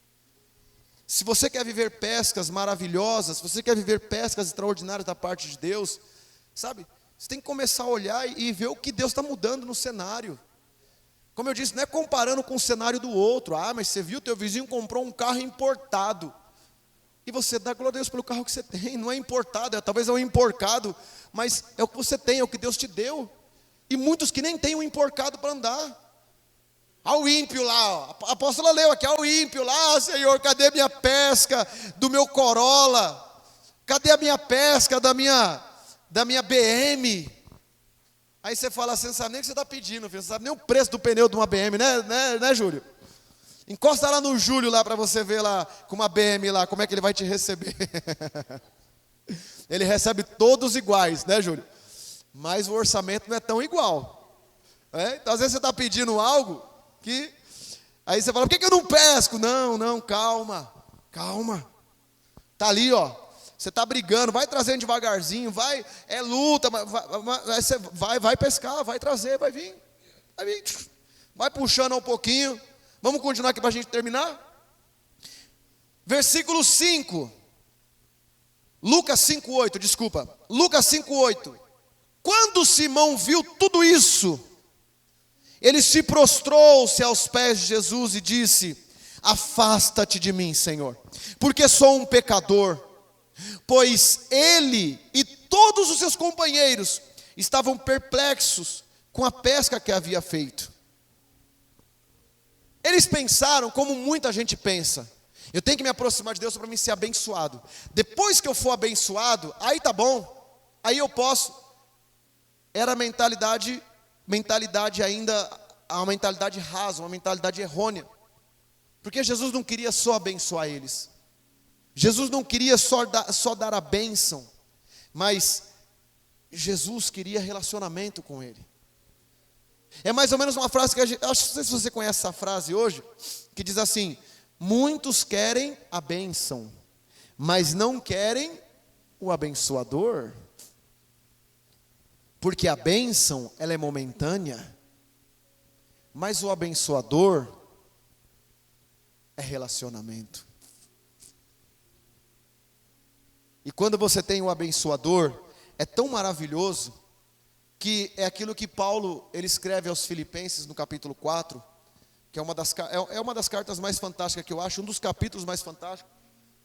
Se você quer viver pescas maravilhosas, se você quer viver pescas extraordinárias da parte de Deus, sabe? Você tem que começar a olhar e ver o que Deus está mudando no cenário. Como eu disse, não é comparando com o cenário do outro. Ah, mas você viu, teu vizinho comprou um carro importado. E você dá glória a Deus pelo carro que você tem. Não é importado, talvez é um emporcado, mas é o que você tem, é o que Deus te deu. E muitos que nem têm um emporcado para andar. Ao ímpio lá, ó. A apóstola leu aqui, ao ímpio lá, Senhor, cadê a minha pesca do meu Corolla? Cadê a minha pesca da minha BM? Aí você fala assim, não sabe nem o que você está pedindo, filho. Você sabe nem o preço do pneu de uma BM, né, Júlio? Encosta lá no Júlio lá para você ver lá com uma BM lá, como é que ele vai te receber. Ele recebe todos iguais, né, Júlio? Mas o orçamento não é tão igual. Então às vezes você está pedindo algo que aí você fala, por que eu não pesco? Não, calma. Tá ali, ó. Você está brigando, vai trazendo devagarzinho, vai, é luta, você vai pescar, vai trazer, vai vir. Vai puxando um pouquinho. Vamos continuar aqui para a gente terminar? Versículo 5. Lucas 5:8, desculpa. Lucas 5:8. Quando Simão viu tudo isso, ele se prostrou-se aos pés de Jesus e disse, afasta-te de mim, Senhor, porque sou um pecador. Pois ele e todos os seus companheiros estavam perplexos com a pesca que havia feito. Eles pensaram como muita gente pensa, eu tenho que me aproximar de Deus para me ser abençoado. Depois que eu for abençoado, aí tá bom, aí eu posso. Era a mentalidade ainda, uma mentalidade rasa, uma mentalidade errônea. Porque Jesus não queria só abençoar eles. Jesus não queria só dar a bênção, mas Jesus queria relacionamento com ele. É mais ou menos uma frase que não sei se você conhece essa frase hoje, que diz assim, muitos querem a bênção, mas não querem o abençoador. Porque a bênção, ela é momentânea, mas o abençoador é relacionamento. E quando você tem o abençoador, é tão maravilhoso, que é aquilo que Paulo, ele escreve aos Filipenses no capítulo 4, que é uma das cartas mais fantásticas que eu acho, um dos capítulos mais fantásticos,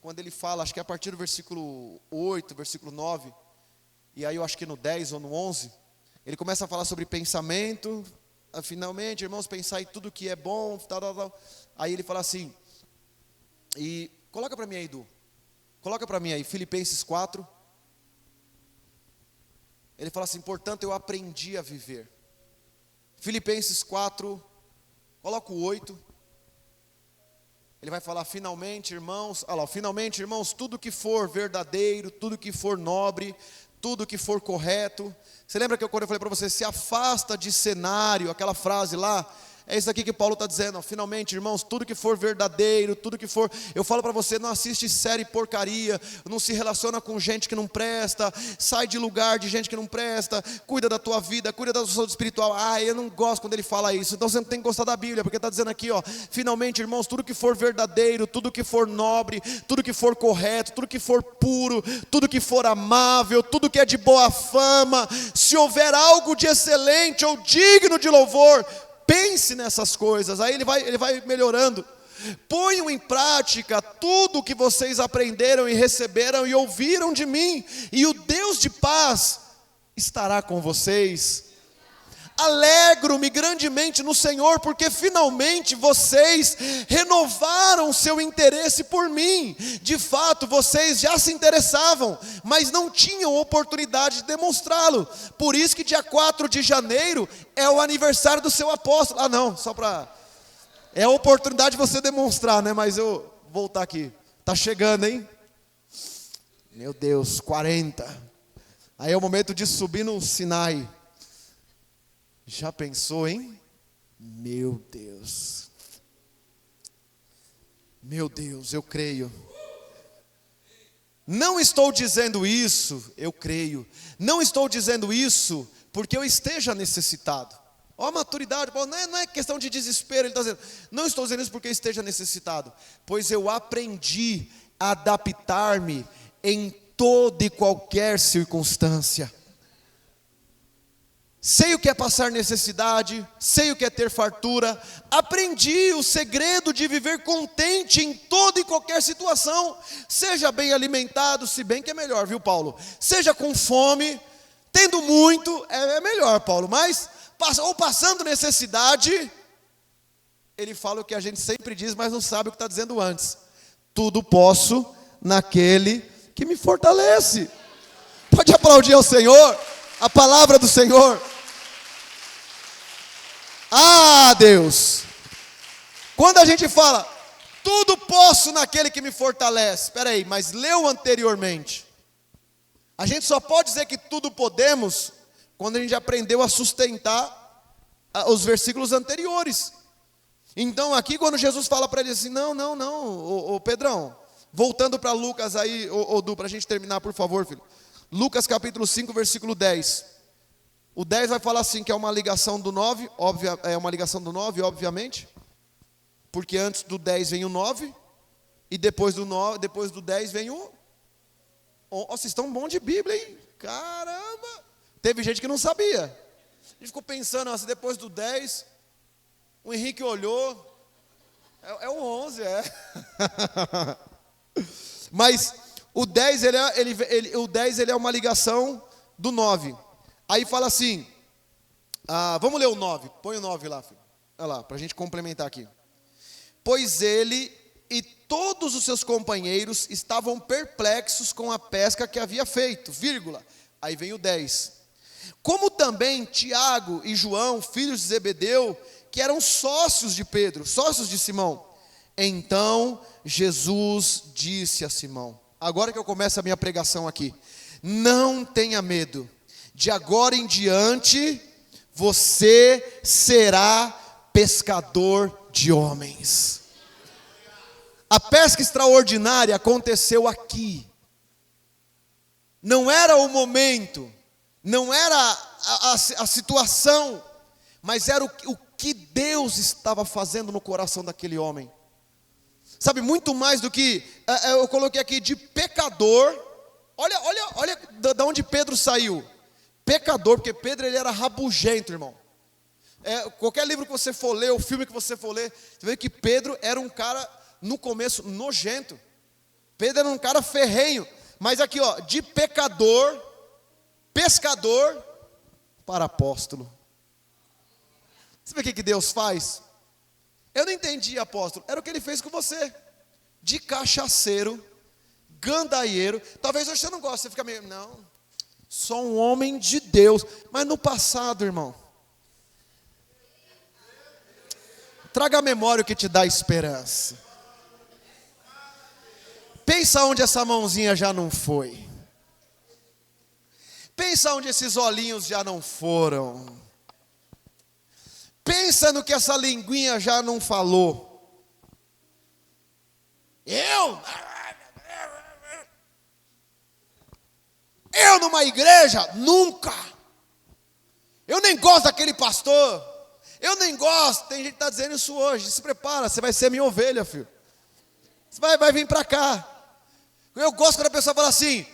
quando ele fala, acho que é a partir do versículo 8, versículo 9, e aí eu acho que no 10 ou no 11, ele começa a falar sobre pensamento, finalmente, irmãos, pensar em tudo que é bom, tal. Aí ele fala assim, e coloca para mim aí, Edu, coloca para mim aí, Filipenses 4, ele fala assim, portanto eu aprendi a viver. Filipenses 4, coloca o 8, ele vai falar, finalmente, irmãos, tudo que for verdadeiro, tudo que for nobre, tudo que for correto. Você lembra que quando eu falei para você, se afasta de cenário, aquela frase lá, É isso aqui que Paulo está dizendo, ó. Finalmente, irmãos, tudo que for verdadeiro, tudo que for... Eu falo para você, não assiste série porcaria, não se relaciona com gente que não presta, sai de lugar de gente que não presta, cuida da tua vida, cuida da tua saúde espiritual. Eu não gosto quando ele fala isso. Então você não tem que gostar da Bíblia, porque está dizendo aqui, ó, finalmente, irmãos, tudo que for verdadeiro, tudo que for nobre, tudo que for correto, tudo que for puro, tudo que for amável, tudo que é de boa fama, se houver algo de excelente ou digno de louvor, pense nessas coisas. Aí ele vai melhorando. Ponham em prática tudo o que vocês aprenderam e receberam e ouviram de mim, e o Deus de paz estará com vocês. Alegro-me grandemente no Senhor, porque finalmente vocês renovaram seu interesse por mim. De fato, vocês já se interessavam, mas não tinham oportunidade de demonstrá-lo. Por isso que dia 4 de janeiro é o aniversário do seu apóstolo. É a oportunidade de você demonstrar, né? Mas eu vou voltar aqui. Tá chegando, hein? Meu Deus, 40. Aí é o momento de subir no Sinai. Já pensou, hein? Meu Deus, eu creio. Não estou dizendo isso, eu creio. Não estou dizendo isso porque eu esteja necessitado. Ó a maturidade, não é questão de desespero, ele está dizendo, não estou dizendo isso porque eu esteja necessitado, pois eu aprendi a adaptar-me em toda e qualquer circunstância. Sei o que é passar necessidade, sei o que é ter fartura, aprendi o segredo de viver contente em toda e qualquer situação, seja bem alimentado, se bem que é melhor, viu, Paulo? Seja com fome, tendo muito, é melhor, Paulo, mas ou passando necessidade, ele fala o que a gente sempre diz, mas não sabe o que está dizendo antes. Tudo posso naquele que me fortalece. Pode aplaudir ao Senhor, a palavra do Senhor. Deus, quando a gente fala, tudo posso naquele que me fortalece, espera aí, mas leu anteriormente. A gente só pode dizer que tudo podemos quando a gente aprendeu a sustentar os versículos anteriores. Então aqui quando Jesus fala para ele assim, não, Pedrão, voltando para Lucas aí, Du, para a gente terminar, por favor, filho. Lucas capítulo 5, versículo 10. O 10 vai falar assim, que é uma ligação do 9, é uma ligação do 9, obviamente, porque antes do 10 vem o 9, e depois do 10 vem o... vocês estão bons de Bíblia, hein? Caramba! Teve gente que não sabia. A gente ficou pensando, assim, depois do 10, o Henrique olhou, é o 11, Mas o 10, ele é uma ligação do 9. Aí fala assim, vamos ler o 9, põe o 9 lá, filho. Olha lá, para a gente complementar aqui. Pois ele e todos os seus companheiros estavam perplexos com a pesca que havia feito, vírgula. Aí vem o 10. Como também Tiago e João, filhos de Zebedeu, que eram sócios de Pedro, sócios de Simão. Então Jesus disse a Simão, agora que eu começo a minha pregação aqui, não tenha medo. De agora em diante, você será pescador de homens. A pesca extraordinária aconteceu aqui. Não era o momento, não era a situação, mas era o que Deus estava fazendo no coração daquele homem. Sabe, muito mais do que, eu coloquei aqui, de pecador. Olha de onde Pedro saiu. Pecador, porque Pedro ele era rabugento, irmão. Qualquer livro que você for ler, ou filme que você for ler, você vê que Pedro era um cara, no começo, nojento. Pedro era um cara ferrenho. Mas aqui, de pecador, pescador, para apóstolo. Você vê o que Deus faz? Eu não entendi, apóstolo. Era o que ele fez com você. De cachaceiro, gandaieiro. Talvez hoje você não goste, você fica meio, não... Sou um homem de Deus. Mas no passado, irmão, traga a memória o que te dá esperança. Pensa onde essa mãozinha já não foi. Pensa onde esses olhinhos já não foram. Pensa no que essa linguinha já não falou. Eu numa igreja? Nunca. Eu nem gosto daquele pastor. Eu nem gosto. Tem gente que está dizendo isso hoje. Se prepara, você vai ser minha ovelha, filho. Você vai vir para cá. Eu gosto quando a pessoa fala assim: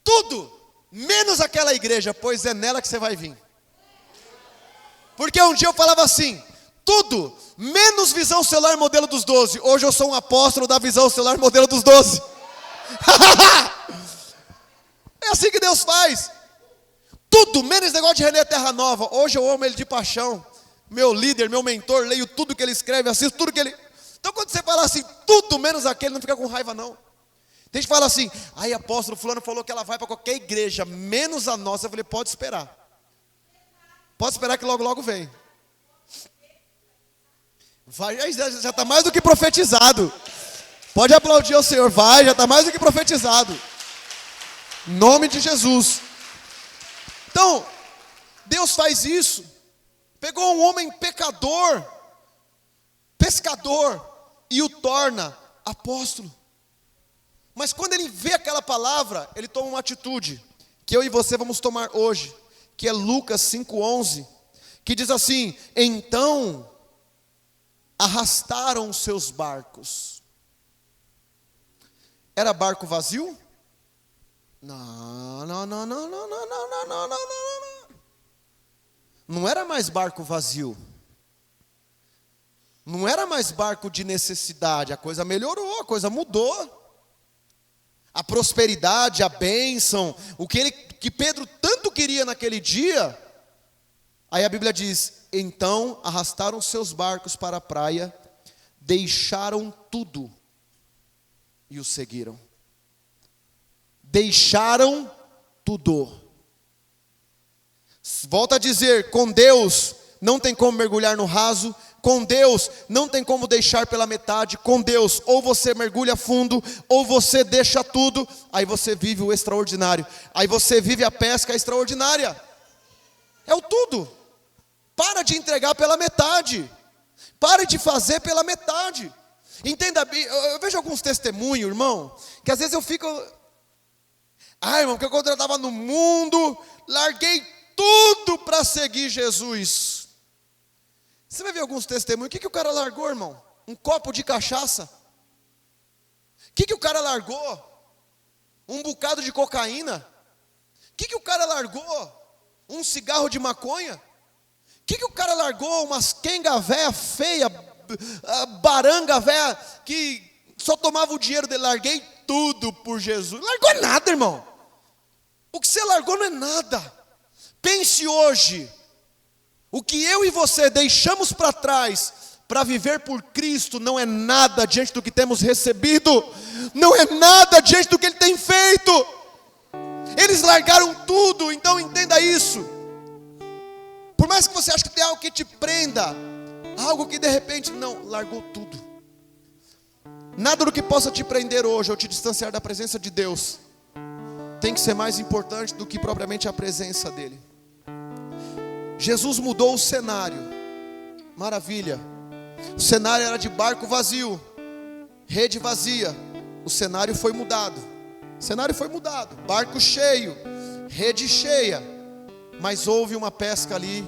tudo, menos aquela igreja, pois é nela que você vai vir. Porque um dia eu falava assim: tudo, menos visão celular modelo dos 12. Hoje eu sou um apóstolo da visão celular modelo dos 12. É assim que Deus faz. Tudo, menos negócio de René Terra Nova. Hoje eu amo ele de paixão. Meu líder, meu mentor, leio tudo que ele escreve, assisto tudo que ele... Então quando você fala assim, tudo menos aquele, não fica com raiva não. Tem gente que fala assim: aí apóstolo fulano falou que ela vai para qualquer igreja, menos a nossa. Eu falei: pode esperar. Pode esperar que logo logo vem. Vai, já está mais do que profetizado. Pode aplaudir ao Senhor, vai, já está mais do que profetizado. Em nome de Jesus. Então, Deus faz isso. Pegou um homem pecador, pescador, e o torna apóstolo. Mas quando ele vê aquela palavra, ele toma uma atitude, que eu e você vamos tomar hoje, que é Lucas 5:11, que diz assim: então arrastaram os seus barcos. Era barco vazio? Não. Não era mais barco vazio. Não era mais barco de necessidade. A coisa melhorou, a coisa mudou. A prosperidade, a bênção, o que Pedro tanto queria naquele dia. Aí a Bíblia diz: então arrastaram seus barcos para a praia, deixaram tudo e o seguiram. Deixaram tudo. Volta a dizer: com Deus não tem como mergulhar no raso. Com Deus não tem como deixar pela metade. Com Deus ou você mergulha fundo, ou você deixa tudo. Aí você vive o extraordinário. Aí você vive a pesca extraordinária. É o tudo. Para de entregar pela metade. Pare de fazer pela metade. Entenda, eu vejo alguns testemunhos, irmão, que às vezes eu fico... irmão, porque quando eu estava no mundo, larguei tudo para seguir Jesus. Você vai ver alguns testemunhos. O que o cara largou, irmão? Um copo de cachaça? O que o cara largou? Um bocado de cocaína? O que o cara largou? Um cigarro de maconha? O que o cara largou? Umas quenga véia feia, baranga véia, que só tomava o dinheiro dele. Larguei tudo por Jesus. Largou nada, irmão. O que você largou não é nada. Pense hoje. O que eu e você deixamos para trás para viver por Cristo não é nada diante do que temos recebido. Não é nada diante do que Ele tem feito. Eles largaram tudo, então entenda isso. Por mais que você ache que tem algo que te prenda, algo que de repente, não, largou tudo. Nada do que possa te prender hoje ou te distanciar da presença de Deus tem que ser mais importante do que propriamente a presença dEle. Jesus mudou o cenário. Maravilha. O cenário era de barco vazio, rede vazia. O cenário foi mudado. O cenário foi mudado. Barco cheio, rede cheia. Mas houve uma pesca ali,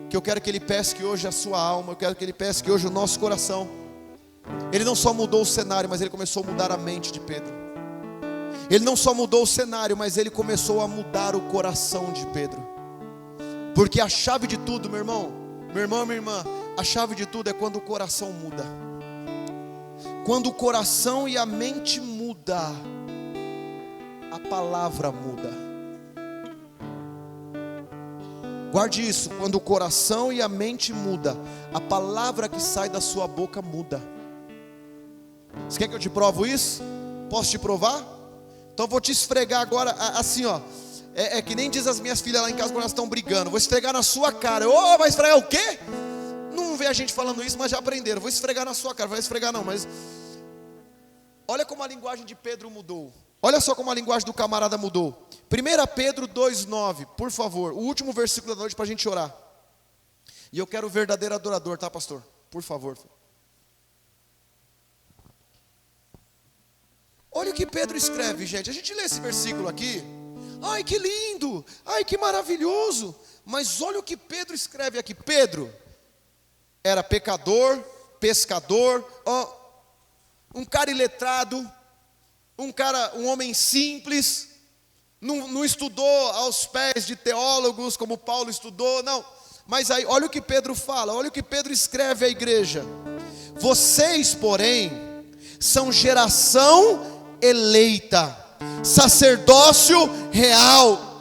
que eu quero que Ele pesque hoje a sua alma. Eu quero que Ele pesque hoje o nosso coração. Ele não só mudou o cenário, mas Ele começou a mudar a mente de Pedro. Ele não só mudou o cenário, mas Ele começou a mudar o coração de Pedro. Porque a chave de tudo, meu irmão, minha irmã, a chave de tudo é quando o coração muda. Quando o coração e a mente muda, a palavra muda. Guarde isso, quando o coração e a mente muda, a palavra que sai da sua boca muda. Você quer que eu te provo isso? Posso te provar? Então eu vou te esfregar agora, assim ó. É que nem diz as minhas filhas lá em casa quando elas estão brigando: vou esfregar na sua cara. Vai esfregar o quê? Não vê a gente falando isso, mas já aprenderam. Vou esfregar na sua cara. Vai esfregar não, mas... Olha como a linguagem de Pedro mudou. Olha só como a linguagem do camarada mudou. 1 Pedro 2,9, por favor. O último versículo da noite para a gente orar. E eu quero o verdadeiro adorador, tá, pastor? Por favor. Olha o que Pedro escreve, gente. A gente lê esse versículo aqui. Ai, que lindo! Ai, que maravilhoso! Mas olha o que Pedro escreve aqui. Pedro era pecador, pescador, um cara iletrado, um homem simples, não estudou aos pés de teólogos como Paulo estudou, não. Mas aí, olha o que Pedro fala, olha o que Pedro escreve à igreja. Vocês, porém, são geração eleita, sacerdócio real.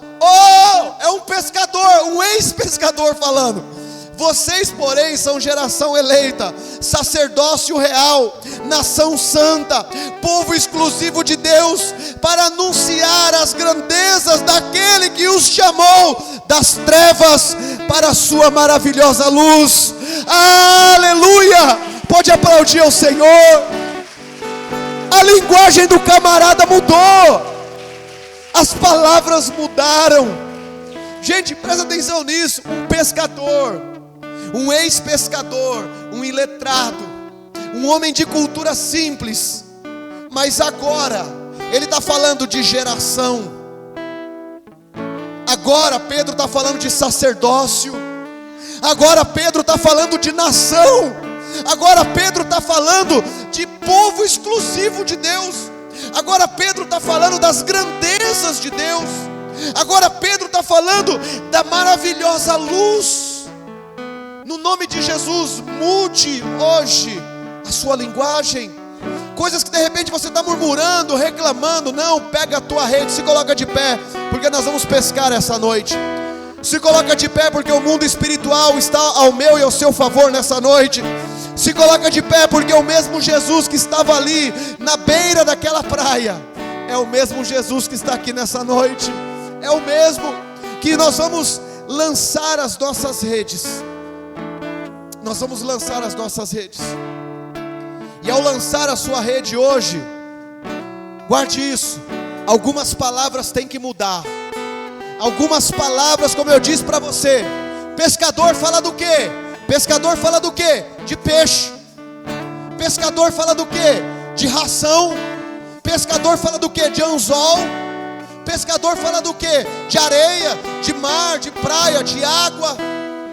É um pescador, um ex-pescador falando. Vocês, porém, são geração eleita, sacerdócio real, nação santa, povo exclusivo de Deus, para anunciar as grandezas daquele que os chamou das trevas para a sua maravilhosa luz. Aleluia! Pode aplaudir ao Senhor. A linguagem do camarada mudou, as palavras mudaram. Gente, presta atenção nisso. Um pescador, um ex-pescador, um iletrado, um homem de cultura simples, mas agora ele está falando de geração. Agora Pedro está falando de sacerdócio. Agora Pedro está falando de nação. Agora Pedro está falando de povo exclusivo de Deus. Agora Pedro está falando das grandezas de Deus. Agora Pedro está falando da maravilhosa luz. No nome de Jesus, mude hoje a sua linguagem. Coisas que de repente você está murmurando, reclamando. Não, pega a tua rede, se coloca de pé, porque nós vamos pescar essa noite. Se coloca de pé porque o mundo espiritual está ao meu e ao seu favor nessa noite. Se coloca de pé porque o mesmo Jesus que estava ali na beira daquela praia é o mesmo Jesus que está aqui nessa noite. É o mesmo que nós vamos lançar as nossas redes. Nós vamos lançar as nossas redes. E ao lançar a sua rede hoje, guarde isso, algumas palavras têm que mudar. Algumas palavras, como eu disse para você. Pescador fala do quê? Pescador fala do quê? De peixe. Pescador fala do quê? De ração. Pescador fala do quê? De anzol. Pescador fala do quê? De areia, de mar, de praia, de água.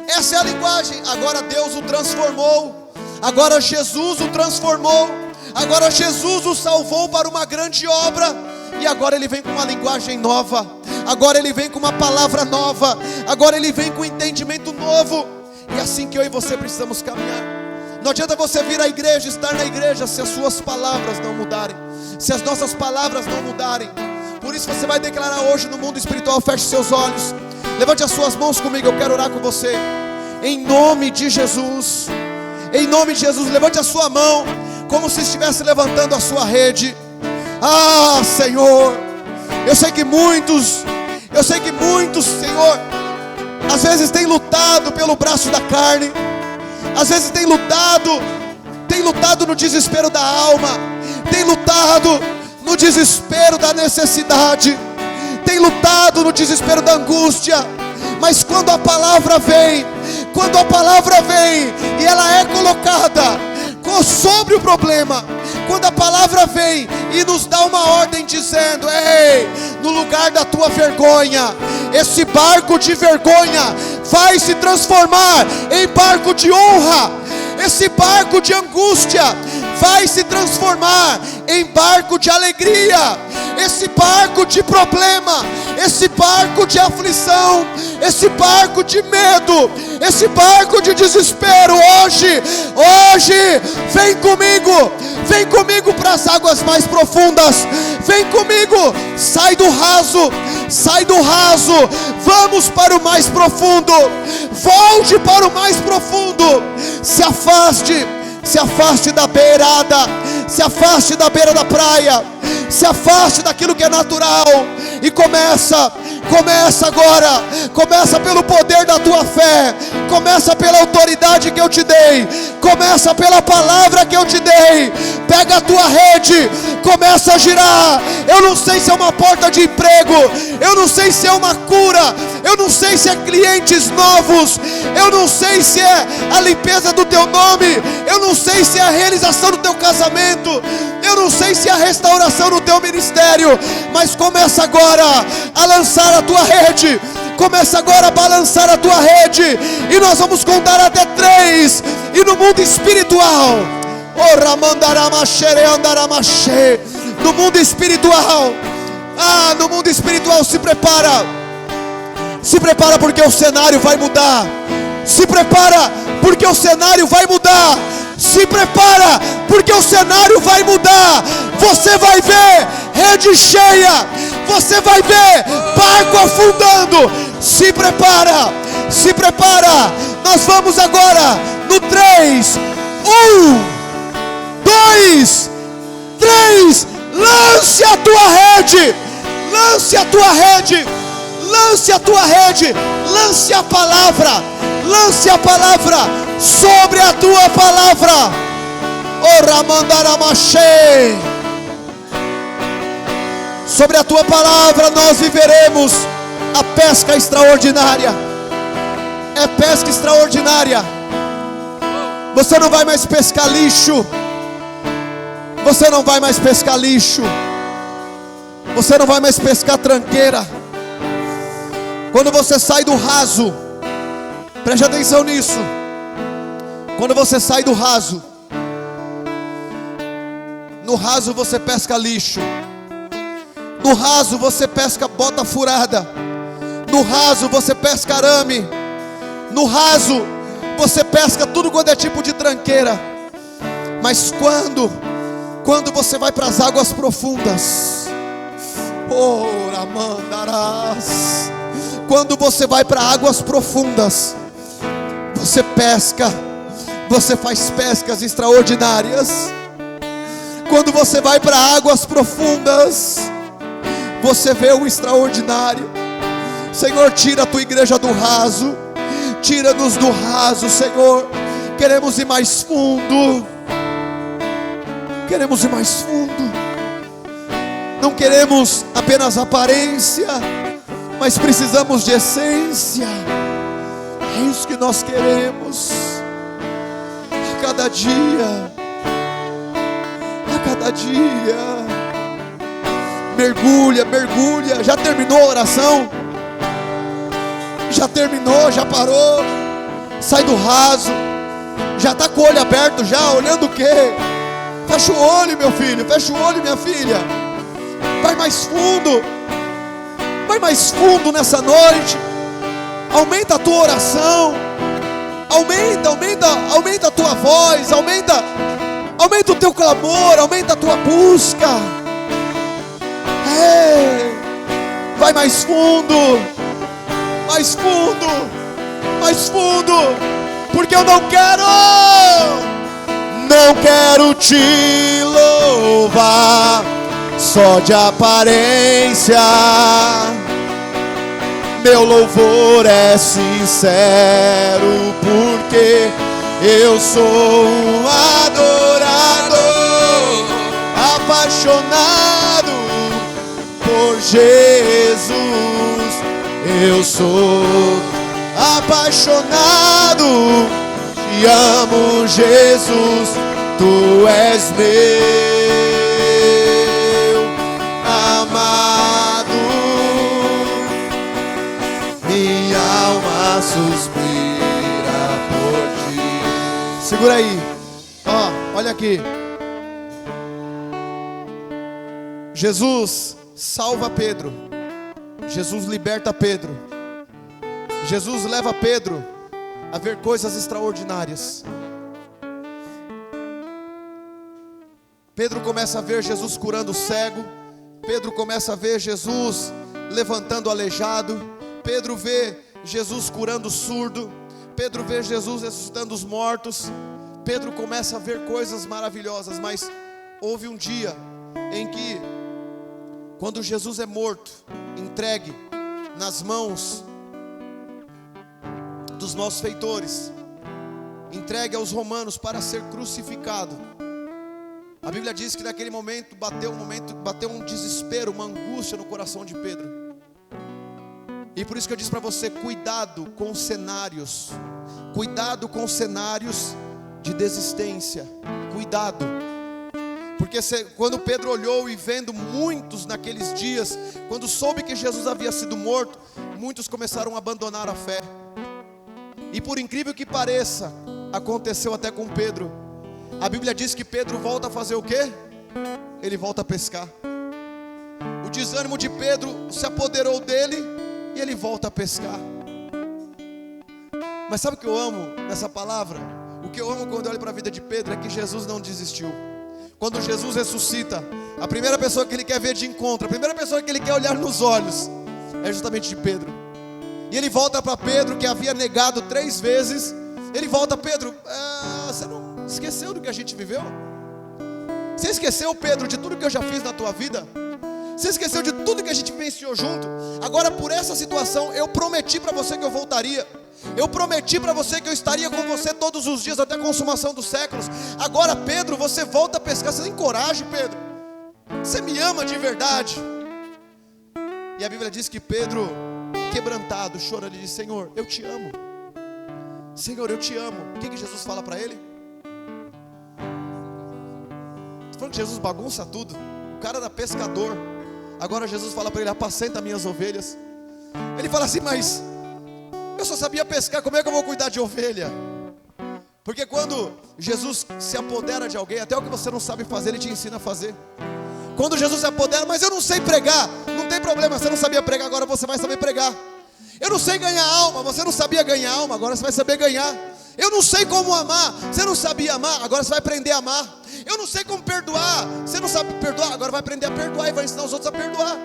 Essa é a linguagem. Agora Deus o transformou. Agora Jesus o transformou. Agora Jesus o salvou para uma grande obra. E agora ele vem com uma linguagem nova. Agora ele vem com uma palavra nova. Agora ele vem com um entendimento novo. E é assim que eu e você precisamos caminhar. Não adianta você vir à igreja, estar na igreja, se as suas palavras não mudarem, se as nossas palavras não mudarem. Por isso você vai declarar hoje no mundo espiritual. Feche seus olhos, levante as suas mãos comigo, eu quero orar com você. Em nome de Jesus, em nome de Jesus, levante a sua mão, como se estivesse levantando a sua rede. Ah, Senhor, eu sei que muitos, Senhor, às vezes tem lutado pelo braço da carne, às vezes tem lutado no desespero da alma, tem lutado no desespero da necessidade, tem lutado no desespero da angústia. Mas quando a palavra vem e ela é colocada sobre o problema, quando a palavra vem e nos dá uma ordem dizendo: ei, no lugar da tua vergonha, esse barco de vergonha vai se transformar em barco de honra. Esse barco de angústia vai se transformar em barco de alegria. Esse barco de problema, esse barco de aflição, esse barco de medo, esse barco de desespero, hoje, vem comigo para as águas mais profundas, vem comigo, sai do raso, vamos para o mais profundo, volte para o mais profundo, se afaste da beirada, se afaste da beira da praia, se afaste daquilo que é natural e começa Começa agora, começa pelo poder da tua fé, começa pela autoridade que eu te dei, começa pela palavra que eu te dei. Pega a tua rede, começa a girar. Eu não sei se é uma porta de emprego, eu não sei se é uma cura, eu não sei se é clientes novos, eu não sei se é a limpeza do teu nome, eu não sei se é a realização do teu casamento, eu não sei se é a restauração do teu ministério, mas começa agora a lançar a tua rede, começa agora a balançar a tua rede, e nós vamos contar até 3, e no mundo espiritual, no mundo espiritual, no mundo espiritual, se prepara porque o cenário vai mudar, se prepara porque o cenário vai mudar, se prepara porque o cenário vai mudar. Você vai ver rede cheia, você vai ver barco afundando. Se prepara, nós vamos agora no 3, 1, 2, 3, lance a tua rede, lance a tua rede, lance a tua rede, lance a palavra sobre a tua palavra. Sobre a tua palavra nós viveremos a pesca extraordinária. É pesca extraordinária. Você não vai mais pescar lixo. Você não vai mais pescar lixo. Você não vai mais pescar tranqueira. Quando você sai do raso, preste atenção nisso. Quando você sai do raso, no raso você pesca lixo. No raso você pesca bota furada. No raso você pesca arame. No raso você pesca tudo quanto é tipo de tranqueira. Mas quando você vai para as águas profundas, quando você vai para águas profundas, você pesca, você faz pescas extraordinárias. Quando você vai para águas profundas, você vê o extraordinário. Senhor, tira a tua igreja do raso, tira-nos do raso, Senhor. Queremos ir mais fundo, queremos ir mais fundo. Não queremos apenas aparência, mas precisamos de essência. É isso que nós queremos. A cada dia, mergulha. Já terminou a oração? Já terminou, já parou? Sai do raso. Já está com o olho aberto, já olhando o quê? Fecha o olho, meu filho, fecha o olho, minha filha. Vai mais fundo nessa noite. Aumenta a tua oração. Aumenta a tua voz. Aumenta o teu clamor. Aumenta a tua busca. Vai mais fundo. Porque eu não quero te louvar só de aparência. Meu louvor é sincero, porque eu sou um adorador, apaixonado por Jesus. Eu sou apaixonado, te amo, Jesus, tu és meu amado. Minha alma suspira por ti. Segura aí, olha aqui. Jesus salva Pedro. Jesus liberta Pedro. Jesus leva Pedro a ver coisas extraordinárias. Pedro começa a ver Jesus curando o cego. Pedro começa a ver Jesus levantando o aleijado. Pedro vê Jesus curando o surdo. Pedro vê Jesus ressuscitando os mortos. Pedro começa a ver coisas maravilhosas. Mas houve um dia em que, quando Jesus é morto, entregue, nas mãos dos nossos feitores, entregue aos romanos para ser crucificado. A Bíblia diz que naquele momento bateu um desespero, uma angústia no coração de Pedro. E por isso que eu disse para você, cuidado com cenários de desistência, cuidado. Porque quando Pedro olhou e vendo muitos naqueles dias, quando soube que Jesus havia sido morto, muitos começaram a abandonar a fé. E por incrível que pareça, aconteceu até com Pedro. A Bíblia diz que Pedro volta a fazer o quê? Ele volta a pescar. O desânimo de Pedro se apoderou dele e ele volta a pescar. Mas sabe o que eu amo nessa palavra? O que eu amo quando eu olho para a vida de Pedro é que Jesus não desistiu. Quando Jesus ressuscita, a primeira pessoa que ele quer ver de encontro, a primeira pessoa que ele quer olhar nos olhos, é justamente de Pedro. E ele volta para Pedro, que havia negado 3 vezes. Ele volta: Pedro, você não esqueceu do que a gente viveu? Você esqueceu, Pedro, de tudo que eu já fiz na tua vida? Você esqueceu de tudo que a gente vivenciou junto? Agora, por essa situação, eu prometi para você que eu voltaria. Eu prometi para você que eu estaria com você todos os dias até a consumação dos séculos. Agora, Pedro, você volta a pescar. Você tem coragem, Pedro? Você me ama de verdade? E a Bíblia diz que Pedro, quebrantado, chora, ele diz: Senhor, eu te amo. Senhor, eu te amo. O que Jesus fala para ele? Estou falando que Jesus bagunça tudo. O cara era pescador. Agora Jesus fala para ele: apacenta minhas ovelhas. Ele fala assim: mas eu só sabia pescar, como é que eu vou cuidar de ovelha? Porque quando Jesus se apodera de alguém, até o que você não sabe fazer, Ele te ensina a fazer. Quando Jesus se apodera: mas eu não sei pregar. Não tem problema, você não sabia pregar, agora você vai saber pregar. Eu não sei ganhar alma, você não sabia ganhar alma, agora você vai saber ganhar. Eu não sei como amar, você não sabia amar, agora você vai aprender a amar. Eu não sei como perdoar, você não sabe perdoar, agora vai aprender a perdoar e vai ensinar os outros a perdoar.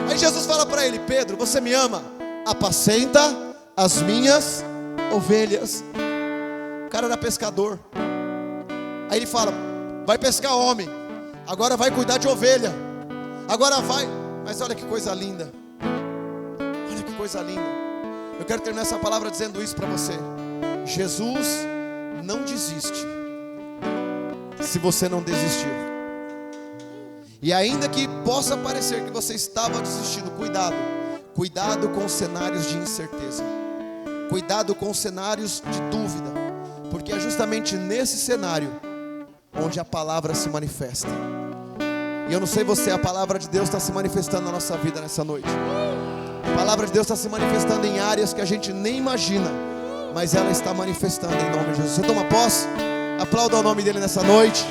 Aí Jesus fala para ele: Pedro, você me ama? Apacenta as minhas ovelhas. O cara era pescador. Aí ele fala: vai pescar homem, agora vai cuidar de ovelha. Agora vai. Mas olha que coisa linda. Olha que coisa linda. Eu quero terminar essa palavra dizendo isso para você. Jesus não desiste se você não desistir. E ainda que possa parecer que você estava desistindo, cuidado com cenários de incerteza. Cuidado com cenários de dúvida, porque é justamente nesse cenário onde a palavra se manifesta. E eu não sei você, a palavra de Deus está se manifestando na nossa vida nessa noite. A palavra de Deus está se manifestando em áreas que a gente nem imagina, mas ela está manifestando em nome de Jesus. Você toma posse? Aplauda o nome dele nessa noite.